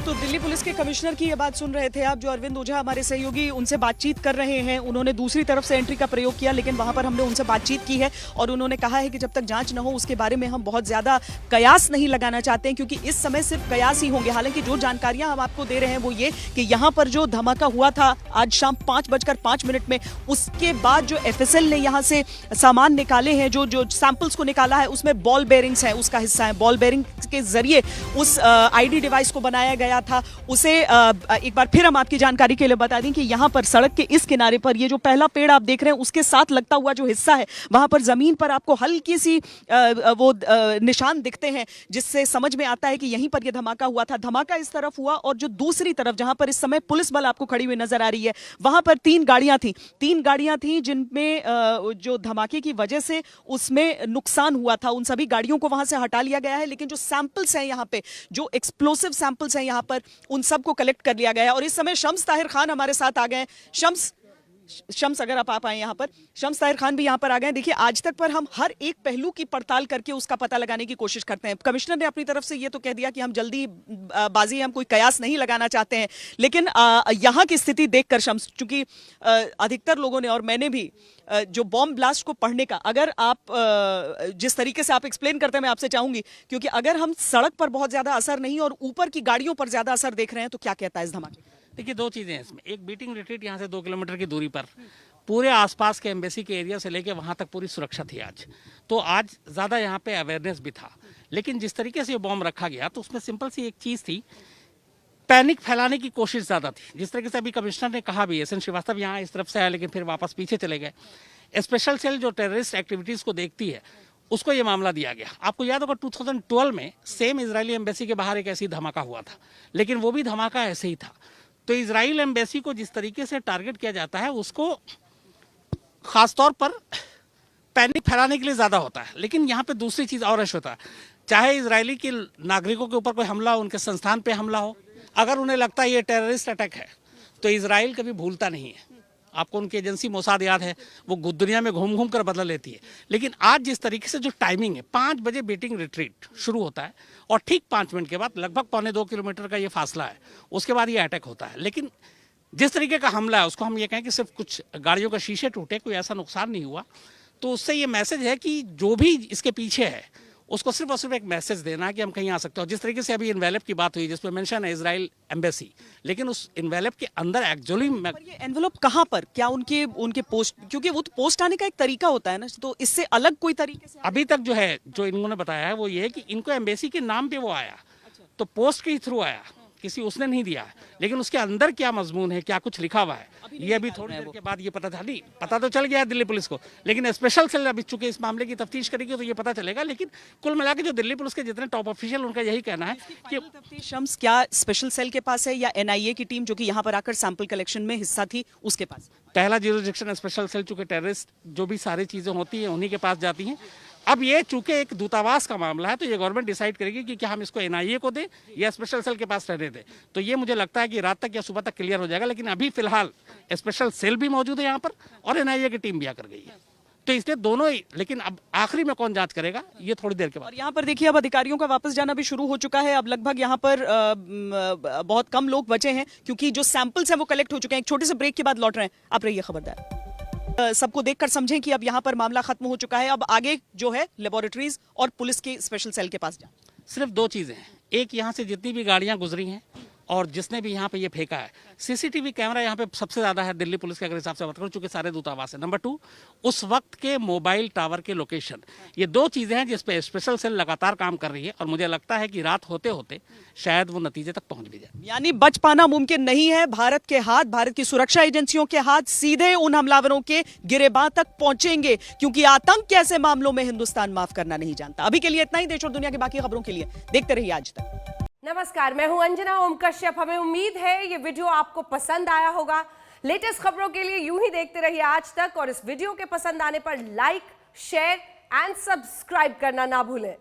तो दिल्ली पुलिस के कमिश्नर की ये बात सुन रहे थे आप, जो अरविंद ओझा हमारे सहयोगी उनसे बातचीत कर रहे हैं। उन्होंने दूसरी तरफ से एंट्री का प्रयोग किया, लेकिन वहां पर हमने उनसे बातचीत की है और उन्होंने कहा है कि जब तक जांच न हो उसके बारे में हम बहुत ज्यादा कयास नहीं लगाना चाहते हैं, क्योंकि इस समय सिर्फ कयास ही होंगे। हालांकि जो जानकारियां हम आपको दे रहे हैं वो ये कि यहाँ पर जो धमाका हुआ था आज शाम 5:05 में, उसके बाद जो FSL ने यहाँ से सामान निकाले हैं, जो सैंपल्स को निकाला है, उसमें बॉल बेयरिंग्स है, उसका हिस्सा है। बॉल बेयरिंग के जरिए उस ID डिवाइस को बनाया गया था। उसे एक बार फिर हम आपकी जानकारी के लिए बता दें कि यहाँ पर सड़क के इस किनारे पर ये जो पहला पेड़ आप देख रहे हैं उसके साथ लगता हुआ जो हिस्सा है, वहां पर जमीन पर आपको हल्की सी वो निशान दिखते हैं, जिससे समझ में आता है कि यहीं पर यह धमाका हुआ था। धमाका इस तरफ हुआ और जो दूसरी तरफ जहां पर इस समय पुलिस बल आपको खड़ी हुई नजर आ रही है, वहां पर 3 गाड़ियां थी जिनमें जो धमाके की वजह से उसमें नुकसान हुआ था। उन सभी गाड़ियों को वहां से हटा लिया गया है, लेकिन जो सैंपल्स हैं यहाँ पे, जो एक्सप्लोसिव सैंपल्स हैं यहाँ पर, उन सबको कलेक्ट कर लिया गया है। और इस समय शम्स ताहिर खान हमारे साथ आ गए। शम्स अगर आप आए यहाँ पर, शम्स ताहिर खान भी यहाँ पर आ गए। देखिए, आज तक पर हम हर एक पहलू की पड़ताल करके उसका पता लगाने की कोशिश करते हैं। कमिश्नर ने अपनी तरफ से ये तो कह दिया कि हम जल्दी बाजी, हम कोई कयास नहीं लगाना चाहते हैं, लेकिन यहाँ की स्थिति देखकर शम्स, चूंकि अधिकतर लोगों ने और मैंने भी जो बॉम्ब ब्लास्ट को पढ़ने का, अगर आप जिस तरीके से आप एक्सप्लेन करते हैं, मैं आपसे चाहूंगी, क्योंकि अगर हम सड़क पर बहुत ज्यादा असर नहीं और ऊपर की गाड़ियों पर ज्यादा असर देख रहे हैं, तो क्या कहता है इस धमाके? देखिए, 2 चीज़ें हैं इसमें। एक, बीटिंग रिट्रीट यहाँ से 2 किलोमीटर की दूरी पर पूरे आसपास के एम्बेसी के एरिया से लेके वहाँ तक पूरी सुरक्षा थी आज। तो आज ज़्यादा यहाँ पे अवेयरनेस भी था। लेकिन जिस तरीके से ये बॉम्ब रखा गया, तो उसमें सिंपल सी एक चीज़ थी, पैनिक फैलाने की कोशिश ज़्यादा थी। जिस तरीके से अभी कमिश्नर ने कहा भी, एसएन श्रीवास्तव यहाँ इस तरफ से आया लेकिन फिर वापस पीछे चले गए। स्पेशल सेल जो टेररिस्ट एक्टिविटीज़ को देखती है, उसको ये मामला दिया गया। आपको याद होगा 2012 में सेम इजरायली एम्बेसी के बाहर एक ऐसी धमाका हुआ था, लेकिन वो भी धमाका ऐसे ही था। तो इजराइल एम्बेसी को जिस तरीके से टारगेट किया जाता है, उसको खासतौर पर पैनिक फैलाने के लिए ज़्यादा होता है। लेकिन यहाँ पे दूसरी चीज़ और होता है, चाहे इजरायली के नागरिकों के ऊपर कोई हमला हो, उनके संस्थान पे हमला हो, अगर उन्हें लगता है ये टेररिस्ट अटैक है, तो इजराइल कभी भूलता नहीं है। आपको उनकी एजेंसी मोसाद याद है, वो दुनिया में घूम घूम कर बदला लेती है। लेकिन आज जिस तरीके से जो टाइमिंग है, 5 बजे बीटिंग रिट्रीट शुरू होता है और ठीक 5 मिनट के बाद, लगभग 1.25 किलोमीटर का ये फासला है, उसके बाद ये अटैक होता है। लेकिन जिस तरीके का हमला है, उसको हम ये कहें कि सिर्फ कुछ गाड़ियों का शीशे टूटे, कोई ऐसा नुकसान नहीं हुआ, तो उससे ये मैसेज है कि जो भी इसके पीछे है उसको सिर्फ और सिर्फ एक मैसेज देना कि हम कहीं आ सकते हो। जिस तरीके से अभी इन्वेलप की बात हुई जिसमें मेंशन है इजराइल एम्बेसी, लेकिन उस इन्वेलप के अंदर एक्चुअली ये एनवेलप कहाँ पर, क्या उनके पोस्ट, क्योंकि वो तो पोस्ट आने का एक तरीका होता है ना, तो इससे अलग कोई तरीके से अभी तक जो है जो इन्होंने बताया है वो ये है कि इनको एम्बेसी के नाम पे वो आया, तो पोस्ट के थ्रू आया, किसी उसने नहीं दिया है, लेकिन उसके अंदर क्या मजमून है, क्या कुछ लिखा हुआ है, ये अभी थोड़ी देर के बाद ये पता तो चल गया है दिल्ली पुलिस को, लेकिन स्पेशल सेल अभी चूंकि इस मामले की तफ्तीश करेगी तो ये पता चलेगा। लेकिन कुल मिला के जो दिल्ली पुलिस के जितने टॉप ऑफिशियल उनका यही कहना है कि शम्स क्या स्पेशल सेल के पास है या एनआईए की टीम जो कि यहाँ पर आकर सैंपल कलेक्शन में हिस्सा थी उसके पास? पहला ज्यूरिसडिक्शन स्पेशल सेल, चूंकि टेररिस्ट जो भी सारी चीजें होती हैं उन्हीं के पास जाती हैं। अब ये चूंकि एक दूतावास का मामला है तो ये गवर्नमेंट डिसाइड करेगी कि क्या हम इसको एनआईए को दें या स्पेशल सेल के पास रहने दें। तो ये मुझे लगता है कि रात तक या सुबह तक क्लियर हो जाएगा, लेकिन अभी फिलहाल स्पेशल सेल भी मौजूद है यहाँ पर और एनआईए की टीम भी आकर गई है, तो इसलिए दोनों ही। लेकिन अब आखिरी में कौन जांच करेगा ये थोड़ी देर के बाद। और यहाँ पर देखिए अब अधिकारियों का वापस जाना भी शुरू हो चुका है। अब लगभग यहाँ पर बहुत कम लोग बचे हैं क्योंकि जो सैंपल्स हैं वो कलेक्ट हो चुके हैं। एक छोटे से ब्रेक के बाद लौट रहे हैं, आप रहिए खबरदार। सबको देखकर समझें कि अब यहाँ पर मामला खत्म हो चुका है। अब आगे जो है लेबोरेटरीज और पुलिस के स्पेशल सेल के पास जाए। सिर्फ दो चीजें हैं, एक यहाँ से जितनी भी गाड़ियां गुजरी हैं और जिसने भी यहाँ पे ये फेंका है, सीसीटीवी कैमरा यहाँ पे सबसे ज्यादा है दिल्ली पुलिस के अगर हिसाब से बात करूं, चूंकि सारे दूतावास है। नंबर 2, उस वक्त के मोबाइल टावर के लोकेशन, ये दो चीजें हैं जिस पे स्पेशल सेल लगातार काम कर रही है और मुझे लगता है कि रात होते होते शायद वो नतीजे तक पहुंच भी जाए। यानी बच पाना मुमकिन नहीं है। भारत के हाथ, भारत की सुरक्षा एजेंसियों के हाथ सीधे उन हमलावरों के गिरेबां तक पहुंचेंगे, क्योंकि आतंक के ऐसे मामलों में हिंदुस्तान माफ करना नहीं जानता। अभी के लिए इतना ही। देश और दुनिया की बाकी खबरों के लिए देखते रहिए आज तक। नमस्कार, मैं हूं अंजना ओम कश्यप। हमें उम्मीद है ये वीडियो आपको पसंद आया होगा। लेटेस्ट खबरों के लिए यूं ही देखते रहिए आज तक और इस वीडियो के पसंद आने पर लाइक, शेयर एंड सब्सक्राइब करना ना भूलें।